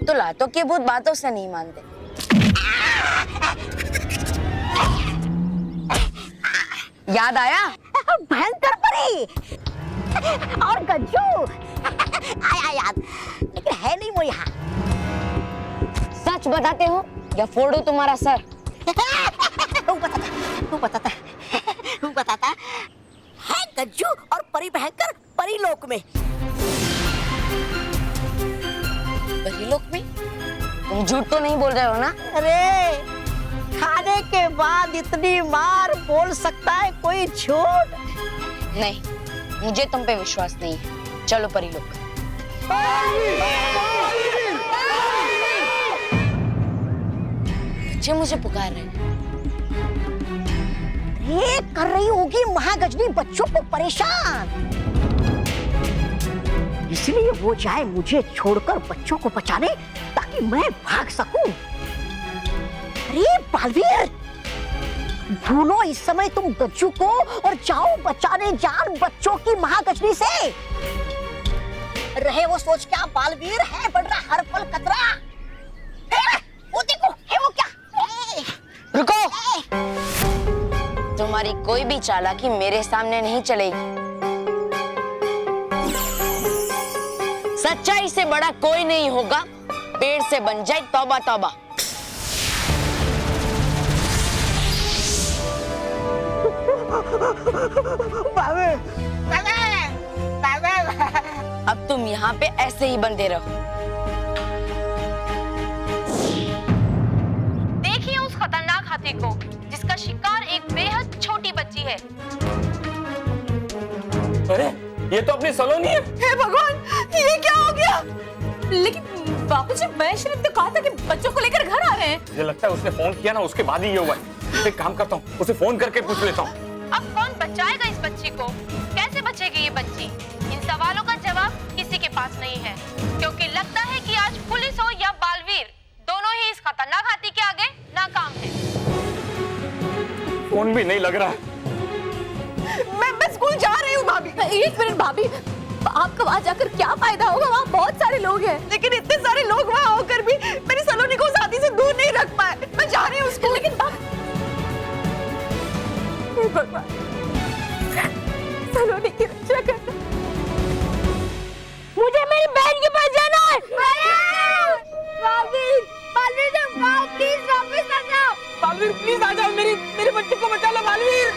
S6: तो लातों की भूत बातों से नहीं मानते। याद आया?
S15: भयंकर परी और गज्जू आया याद, लेकिन है नहीं वो यहाँ।
S6: सच बताते हो या फोड़ो तुम्हारा सर?
S15: तू बताता है गज्जू और परी भयंकर परीलोक में।
S6: परीलोक में? तुम झूठ तो नहीं बोल रहे हो ना?
S15: अरे खाने के बाद इतनी मार बोल सकता है कोई झूठ?
S6: नहीं मुझे तुम पे विश्वास नहीं है। चलो परीलोक। बच्चे मुझे पुकार रहे हैं।
S15: ये कर रही होगी महागजनी बच्चों को परेशान, इसलिए वो जाए मुझे छोड़कर बच्चों को बचाने ताकि मैं भाग सकूं। अरे बालवीर ढूंढो इस समय तुम गज्जू को और जाओ बचाने जान बच्चों की महागजनी से। रहे वो सोच क्या बालवीर है बढ़ रहा हर पल खतरा। वो देखो है वो क्या।
S6: रुको, तुम्हारी कोई भी चालाकी मेरे सामने नहीं चलेगी। सच्चाई से बड़ा कोई नहीं होगा, पेड़ से बन जाए तौबा तौबा। अब तुम यहाँ पे ऐसे ही बंधे रहो।
S4: देखिए उस खतरनाक हाथी को जिसका शिकार एक बेहद छोटी बच्ची है।
S13: अरे ये तो अपनी सलोनी है।
S2: हे भगवान, ये क्या हो गया? लेकिन बापूजी, महेश ने तो कहा था कि बच्चों को लेकर घर आ रहे हैं।
S13: मुझे लगता है उसने फोन किया ना, उसके बाद ही ये हुआ है। एक काम करता हूँ, उसे फोन करके पूछ लेता हूँ।
S4: अब कौन बचाएगा इस बच्ची को? कैसे बचेगी ये बच्ची? इन सवालों का जवाब किसी के पास नहीं है, क्योंकि लगता है कि आज पुलिस हो या बालवीर, दोनों ही इस खतरनाक हाथी के आगे नाकाम है।
S13: फोन भी नहीं लग रहा है।
S2: मैं स्कूल जा रही हूँ भाभी। एक मिनट भाभी, आपका वहाँ जाकर क्या फायदा होगा? वहाँ बहुत सारे लोग हैं। लेकिन इतने सारे लोग वहाँ होकर भी मेरी सलोनी को उस हाथी से दूर नहीं रख पाए। मैं जा रही हूँ स्कूल। लेकिन भगवान, सलोनी की रक्षा करना।
S7: मुझे मेरी बहन के पास जाना है। बालवीर, प्लीज वापस आ जाओ।
S3: बालवीर प्लीज आ जाओ, मेरे बच्चे को बचा लो बालवीर।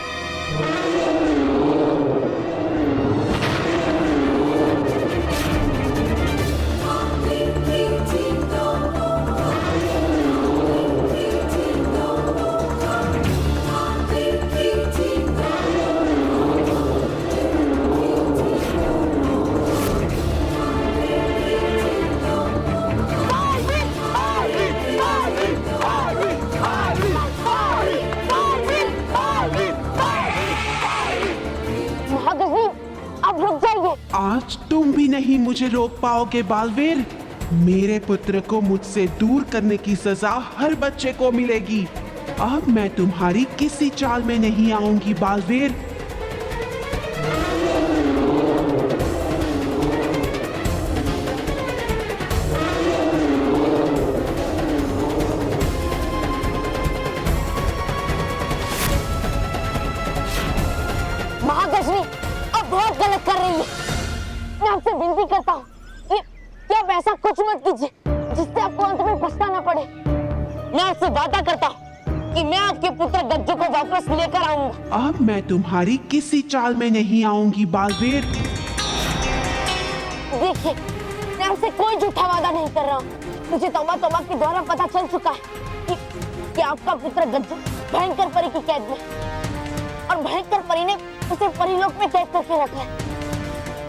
S16: आज तुम भी नहीं मुझे रोक पाओगे बालवीर। मेरे पुत्र को मुझसे दूर करने की सजा हर बच्चे को मिलेगी। अब मैं तुम्हारी किसी चाल में नहीं आऊंगी बालवीर।
S6: महागजनी अब बहुत गलत कर रही है। मैं आपसे विनती करता हूँ कि आप ऐसा कुछ मत कीजिए जिससे आपको अंत में पछताना पड़े। मैं आपसे वादा करता हूँ कि मैं आपके पुत्र गज्जू को वापस लेकर आऊंगा।
S16: अब मैं तुम्हारी किसी चाल में नहीं आऊंगी बालवीर।
S6: देखिए, मैं आपसे कोई झूठा वादा नहीं कर रहा हूँ। मुझे तौबा तौबा के द्वारा पता चल चुका है कि आपका पुत्र गज्जू भयंकर परी की कैद में, और भयंकर परी ने उसे परीलोक में कैद करके रखा है।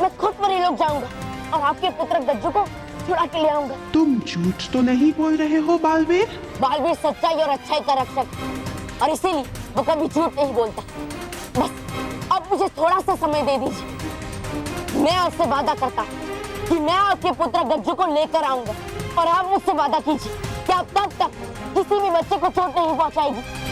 S6: मैं खुद परीलोक जाऊंगा और आपके पुत्र गज्जू को छुड़ा के ले आऊंगा।
S16: तुम झूठ तो नहीं बोल रहे हो बालवीर?
S6: बालवीर सच्चाई और अच्छाई का रक्षक है, और इसीलिए वो कभी झूठ नहीं बोलता। बस अब मुझे थोड़ा सा समय दे दीजिए। मैं आपसे वादा करता हूँ कि मैं आपके पुत्र गज्जू को लेकर आऊंगा, और आप मुझसे वादा कीजिए कि आप तब तक किसी भी बच्चे को चोट नहीं पहुंचाएगी।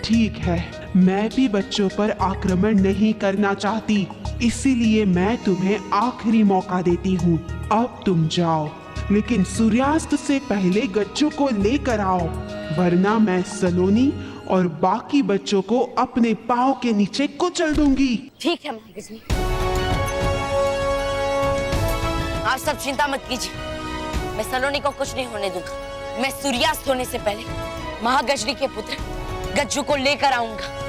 S16: ठीक है, मैं भी बच्चों पर आक्रमण नहीं करना चाहती, इसीलिए मैं तुम्हें आखिरी मौका देती हूँ। अब तुम जाओ, लेकिन सूर्यास्त से पहले गज्जू को लेकर आओ, वरना मैं सलोनी और बाकी बच्चों को अपने पाँव के नीचे कुचल दूंगी।
S6: ठीक है महागजनी, आप सब चिंता मत कीजिए। मैं सलोनी को कुछ नहीं होने दूंगा। मैं सूर्यास्त होने से पहले महागजनी के पुत्र गज्जू को लेकर आऊंगा।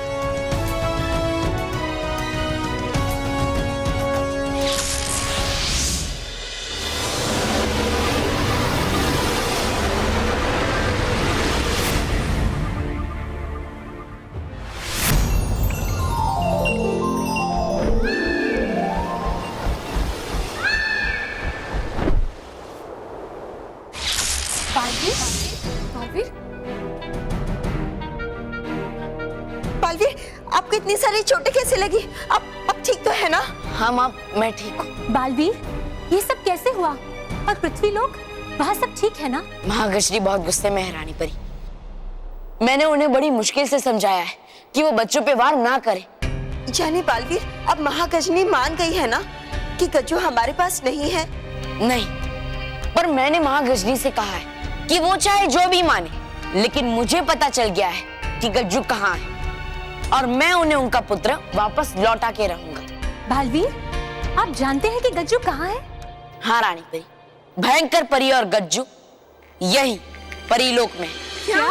S17: बालवीर, आपको इतनी सारी चोटें कैसे लगी? अब ठीक तो है ना?
S6: हाँ माँ, मैं ठीक हूँ।
S5: बालवीर, ये सब कैसे हुआ? और पृथ्वी लोग, वहाँ सब ठीक है ना?
S6: महागजनी बहुत गुस्से में है रानी परी। मैंने उन्हें बड़ी मुश्किल से समझाया है कि वो बच्चों पे वार ना करे।
S17: यानी बालवीर, अब महागजनी मान गई है ना कि गज्जू हमारे पास नहीं है?
S6: नहीं, पर मैंने महागजनी से कहा है कि वो चाहे जो भी माने, लेकिन मुझे पता चल गया है कि गज्जू कहाँ है और मैं उन्हें उनका पुत्र वापस लौटा के रहूंगा।
S5: बालवीर, आप जानते हैं कि गज्जू कहाँ है?
S6: हाँ रानी परी, भयंकर परी और गज्जू यही परीलोक में।
S2: क्या?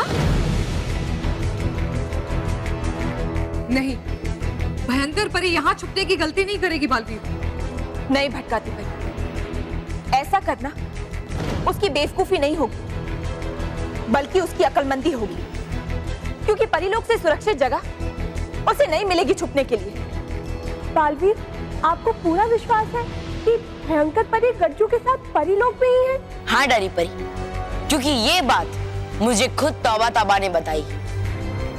S3: नहीं, भयंकर परी यहाँ छुपने की गलती नहीं करेगी बालवीर।
S2: नहीं भटकाती परी, ऐसा करना उसकी बेवकूफी नहीं होगी, बल्कि उसकी अक्लमंदी होगी, क्योंकि परीलोक से सुरक्षित जगह उसे नहीं मिलेगी छुपने के लिए।
S7: बालवीर, आपको पूरा विश्वास है कि भयंकर परी गज्जू के साथ परीलोक में ही है?
S6: हाँ डरी परी, क्योंकि ये बात मुझे खुद तौबा तबा ने बताई,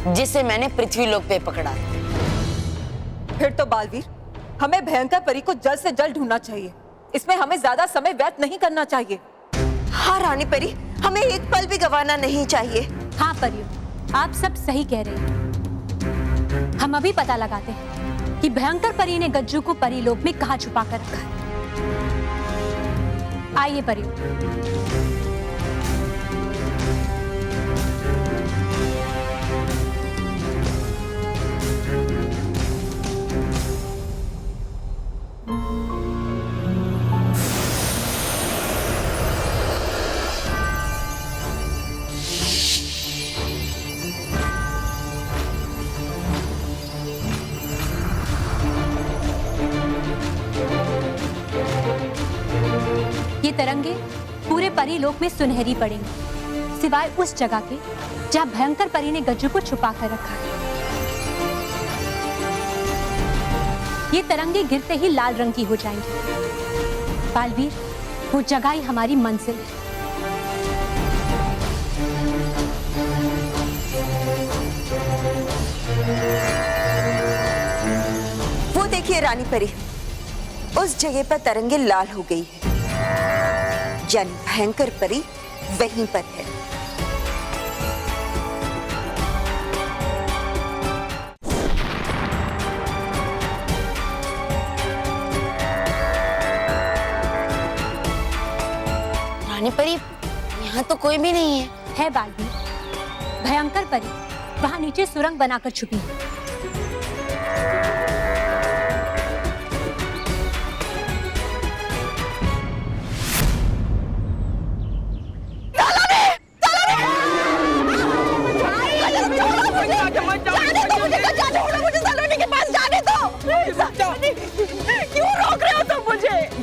S6: जिसे मैंने पृथ्वीलोक पे पकड़ा था।
S2: फिर तो बालवीर, हमें भयंकर परी को जल्द से जल्द ढूंढना चाहिए। इसमें हमें ज्यादा समय व्यर्थ नहीं करना चाहिए।
S17: हाँ रानी परी, हमें एक पल भी गंवाना नहीं चाहिए।
S5: हाँ परियों, आप सब सही कह रहे हैं। हम अभी पता लगाते हैं कि भयंकर परी ने गज्जू को परीलोक में कहाँ छुपा कर रखा है। आइए परियों। ये तरंगे पूरे परीलोक में सुनहरी पड़ेंगी, सिवाय उस जगह के जहाँ भयंकर परी ने गज्जू को छुपा कर रखा है। ये तरंगे गिरते ही लाल रंग की हो जाएंगी। बालवीर, वो जगह ही हमारी मंजिल है।
S17: वो देखिए रानी परी, उस जगह पर तरंगे लाल हो गई है, यानी भयंकर परी वहीं पर है।
S6: रानी परी, यहाँ तो कोई भी नहीं है।
S5: है बालवीर, भयंकर परी वहाँ नीचे सुरंग बनाकर छुपी है।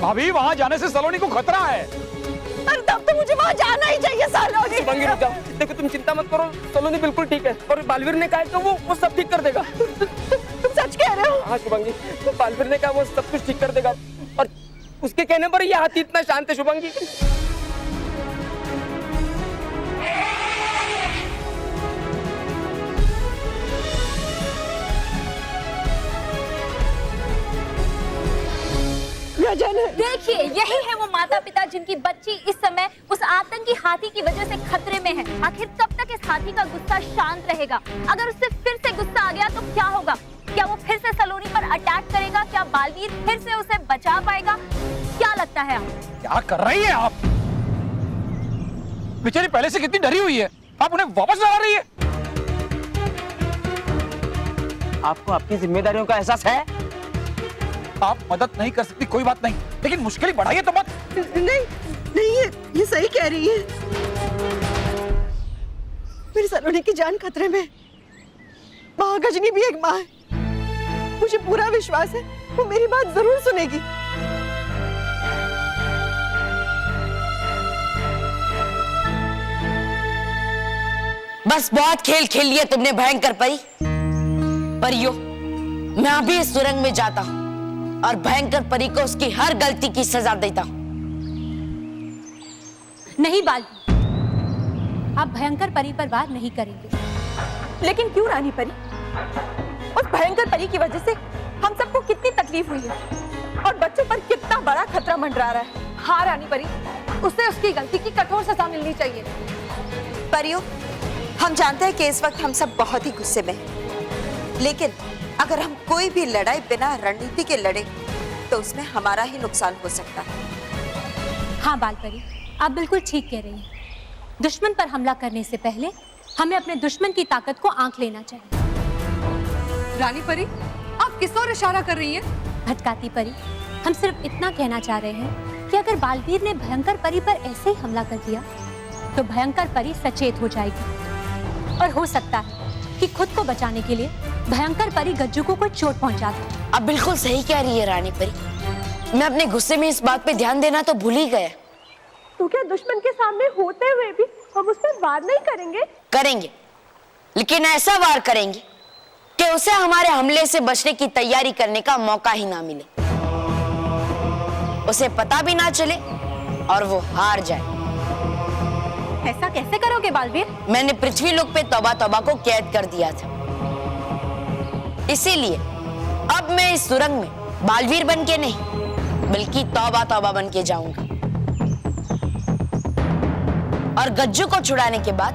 S14: भाभी, वहाँ जाने से सलोनी को खतरा है।
S2: अरे तब तो मुझे वहाँ जाना ही चाहिए सलोनी।
S12: शुभांगी रुक जाओ, देखो तुम चिंता मत करो, सलोनी बिल्कुल ठीक है और बालवीर ने कहा है तो वो सब ठीक कर देगा।
S2: तुम सच कह रहे हो?
S12: हाँ शुभांगी, तो बालवीर ने कहा वो सब कुछ ठीक कर देगा और उसके कहने पर ये हाथी इतना शांत है। शुभांगी,
S1: देखिए, यही है वो माता पिता जिनकी बच्ची इस समय उस आतंकी हाथी की वजह से खतरे में है। आखिर कब तक इस हाथी का गुस्सा शांत रहेगा? अगर उससे फिर से गुस्सा आ गया तो क्या होगा? क्या वो फिर से सलोनी पर अटैक करेगा? क्या बालवीर फिर से उसे बचा पाएगा? क्या लगता है आपको?
S14: क्या कर रही है आप? बेचारी पहले से कितनी डरी हुई है, आप उन्हें वापस ला रही है।
S12: आपको आपकी जिम्मेदारियों का एहसास है?
S14: आप मदद नहीं कर सकती कोई बात नहीं, लेकिन मुश्किल बढ़ाइए तो मत।
S17: नहीं, ये सही कह रही है। मेरी सलोनी की जान खतरे में। महागजनी भी एक माँ है, मुझे पूरा विश्वास है वो मेरी बात जरूर सुनेगी।
S6: बस बहुत खेल खेल लिया तुमने भयंकर परी। परियों, मैं अभी इस सुरंग में जाता हूँ और भयंकर परी को उसकी हर गलती की सजा देता हूँ।
S5: नहीं बालवीर, आप भयंकर परी पर वार नहीं करेंगे।
S2: लेकिन क्यों रानी परी? उस भयंकर परी की वजह से हम सबको कितनी तकलीफ हुई है। और बच्चों पर कितना बड़ा खतरा मंडरा रहा है। हाँ रानी परी, उसे उसकी गलती की कठोर सजा मिलनी चाहिए।
S17: परियो, हम जानते हैं कि इस वक्त हम सब बहुत ही गुस्से में हैं, लेकिन अगर हम कोई भी लड़ाई बिना रणनीति के लड़े तो उसमें हमारा ही नुकसान हो सकता है।
S5: हाँ बालपरी, आप बिल्कुल ठीक कह रही हैं। दुश्मन पर हमला करने से पहले हमें अपने दुश्मन की ताकत को आंक लेना चाहिए।
S2: रानी परी, आप किस ओर इशारा कर रही हैं?
S5: भटकाती परी, हम सिर्फ इतना कहना चाह रहे हैं कि अगर बालवीर ने भयंकर परी पर ऐसे ही हमला कर दिया तो भयंकर परी सचेत हो जाएगी और हो सकता है कि खुद को बचाने के लिए भयंकर परी गज्जू को कोई चोट पहुंचा दे।
S6: अब बिल्कुल सही कह रही है रानी परी। मैं अपने गुस्से में इस बात पे ध्यान देना तो भूल ही गया।
S2: तो क्या दुश्मन के सामने होते हुए भी हम उस पर वार नहीं करेंगे?
S6: करेंगे, लेकिन ऐसा वार करेंगे कि उसे हमारे हमले से बचने की तैयारी करने का मौका ही ना मिले, उसे पता भी ना चले और वो हार जाए।
S1: ऐसा कैसे करोगे बालवीर?
S6: मैंने पृथ्वी लोक पे तौबा तौबा को कैद कर दिया था, इसीलिए अब मैं इस सुरंग में बालवीर बन के नहीं बल्कि तौबा तौबा बन के जाऊंगा। और गज्जू को छुड़ाने के बाद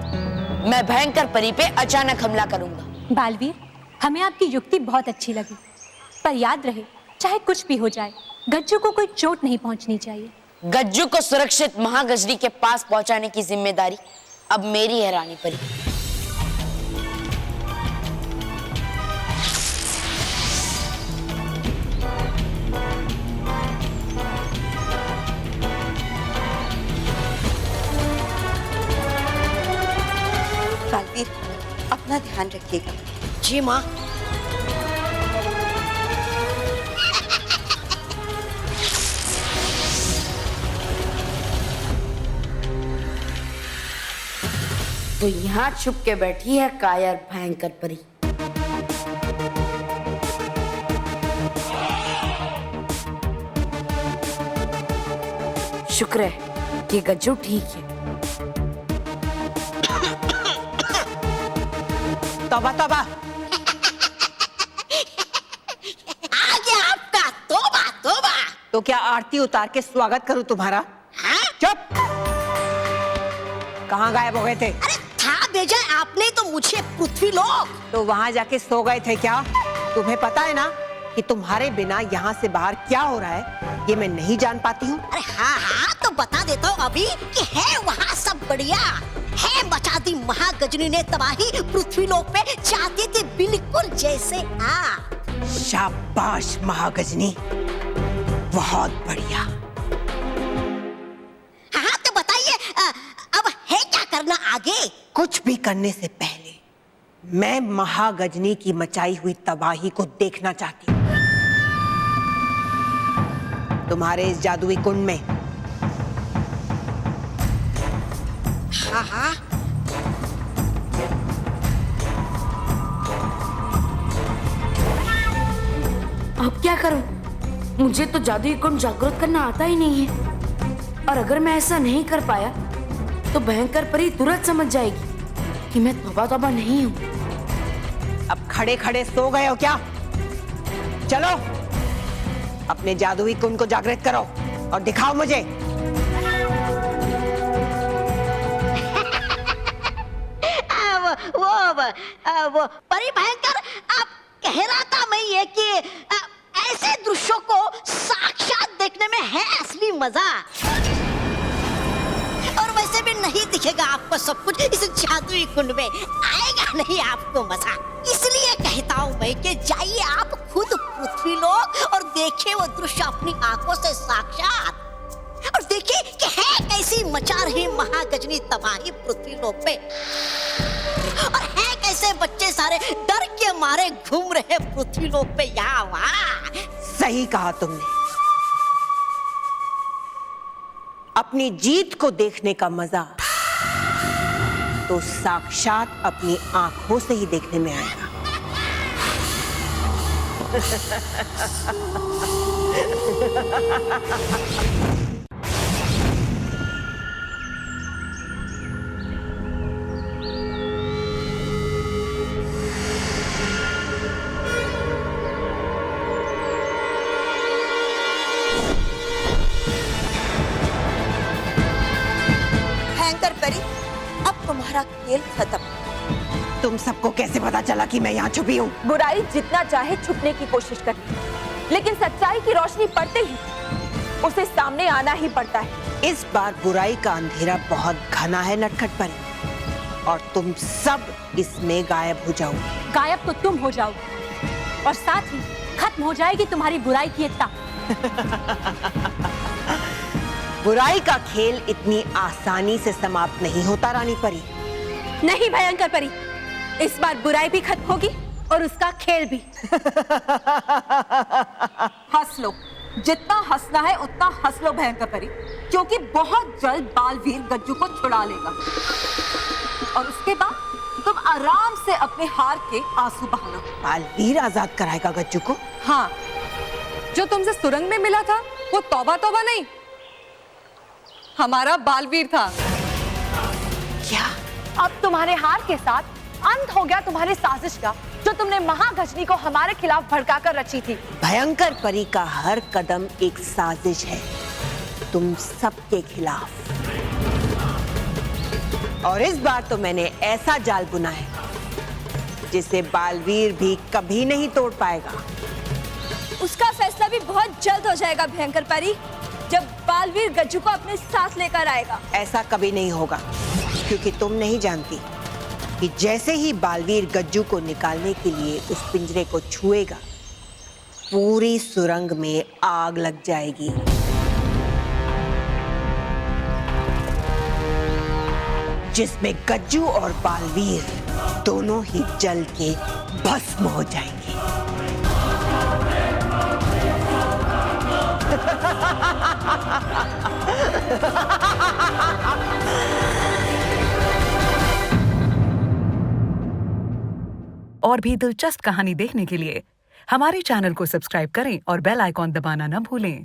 S6: मैं भयंकर परी पे अचानक हमला करूंगा।
S5: बालवीर, हमें आपकी युक्ति बहुत अच्छी लगी, पर याद रहे चाहे कुछ भी हो जाए गज्जू को कोई चोट नहीं पहुंचनी चाहिए।
S6: गज्जू को सुरक्षित महागजनी के पास पहुंचाने की जिम्मेदारी अब मेरी है रानी परी।
S17: बालवीर, अपना ध्यान रखिएगा।
S6: जी माँ। तो यहाँ छुप के बैठी है कायर भयंकर परी। शुक्र है कि गज्जू ठीक है।
S15: तौबा तौबा। आ गया आपका तौबा तौबा। तो क्या आरती उतार के स्वागत करूं तुम्हारा? हाँ? चुप। कहाँ गायब हो गए थे? अरे था भेजा आपने तो मुझे पृथ्वी लोक। तो वहाँ जाके सो गए थे क्या? तुम्हें पता है ना कि तुम्हारे बिना यहाँ से बाहर क्या हो रहा है ये मैं नहीं जान पाती हूँ। अरे हाँ हाँ तो बता देता हूँ अभी कि है वहाँ सब बढ़िया है। मचा दी महागजनी ने तबाही पृथ्वी लोक पे, चाहती थी बिल्कुल जैसे आप। शाबाश महागजनी, बहुत बढ़िया। हाँ तो बताइए अब है क्या करना आगे? कुछ भी करने से पहले मैं महागजनी की मचाई हुई तबाही को देखना चाहती हूँ। तुम्हारे इस जादुई कुंड में। हाँ हाँ।
S6: अब क्या करूं? मुझे तो जादुई कुंड जागृत करना आता ही नहीं है, और अगर मैं ऐसा नहीं कर पाया तो भयंकर परी तुरंत समझ जाएगी कि मैं तौबा तौबा नहीं हूँ।
S15: अब खड़े खड़े सो गए हो क्या? चलो अपने जादुई कुंड को जागृत करो और दिखाओ मुझे। वो परी भयंकर, आप कह रहा था मैं ये कि ऐसे दृश्यों को साक्षात देखने में है असली मजा। और वैसे भी नहीं दिखेगा आपको सब कुछ इस जादुई कुंड में, आएगा नहीं आपको मजा। इसलिए कहता हूँ मैं कि जाइए आप खुद पृथ्वी लोक और देखिए वो दृश्य अपनी आंखों से साक्षात, और देखिए कि है कैसी मचा रही महागजनी तबाही पृथ्वी लोक पे, और है कैसे बच्चे सारे डर के मारे घूम रहे पृथ्वी लोक पे यहाँ वहाँ। सही कहा तुमने। अपनी जीत को देखने का मजा तो साक्षात अपनी आंखों से ही देखने में आएगा।
S17: तुम्हारा खेल खत्म।
S2: तुम सबको कैसे पता चला कि मैं यहाँ छुपी हूँ?
S18: बुराई जितना चाहे छुपने की कोशिश करे, लेकिन सच्चाई की रोशनी पड़ते ही उसे सामने आना ही पड़ता है।
S2: इस बार बुराई का अंधेरा बहुत घना है नटखट परी, और तुम सब इसमें गायब हो जाओगे।
S5: गायब तो तुम हो जाओगे और साथ ही खत्म हो जाएगी तुम्हारी बुराई की ताकत।
S2: बुराई का खेल इतनी आसानी से समाप्त नहीं होता रानी परी।
S18: नहीं भयंकर परी, इस बार बुराई भी खत्म होगी और उसका खेल भी। हंस लो, जितना हंसना है उतना हंस लो भयंकर परी, क्योंकि बहुत जल्द बालवीर गज्जू को छुड़ा लेगा और उसके बाद तुम आराम से अपने हार के आंसू बहाना।
S2: बालवीर आजाद कराएगा गज्जू को?
S18: हाँ, जो तुमसे सुरंग में मिला था वो तौबा तौबा नहीं, हमारा बालवीर था।
S2: क्या?
S18: अब तुम्हारे हार के साथ अंत हो गया तुम्हारी साजिश का, जो तुमने महागजनी को हमारे खिलाफ भड़काकर रची थी।
S2: भयंकर परी का हर कदम एक साजिश है तुम सबके खिलाफ, और इस बार तो मैंने ऐसा जाल बुना है जिसे बालवीर भी कभी नहीं तोड़ पाएगा।
S18: उसका फैसला भी बहुत जल्द हो जाएगा भयंकर परी, जब बालवीर गज्जू को अपने साथ लेकर आएगा।
S2: ऐसा कभी नहीं होगा, क्योंकि तुम नहीं जानती कि जैसे ही बालवीर गज्जू को निकालने के लिए उस पिंजरे को छुएगा, पूरी सुरंग में आग लग जाएगी। जिसमें गज्जू और बालवीर दोनों ही जल के भस्म हो जाएंगे।
S19: और भी दिलचस्प कहानी देखने के लिए हमारे चैनल को सब्सक्राइब करें और बेल आइकॉन दबाना न भूलें।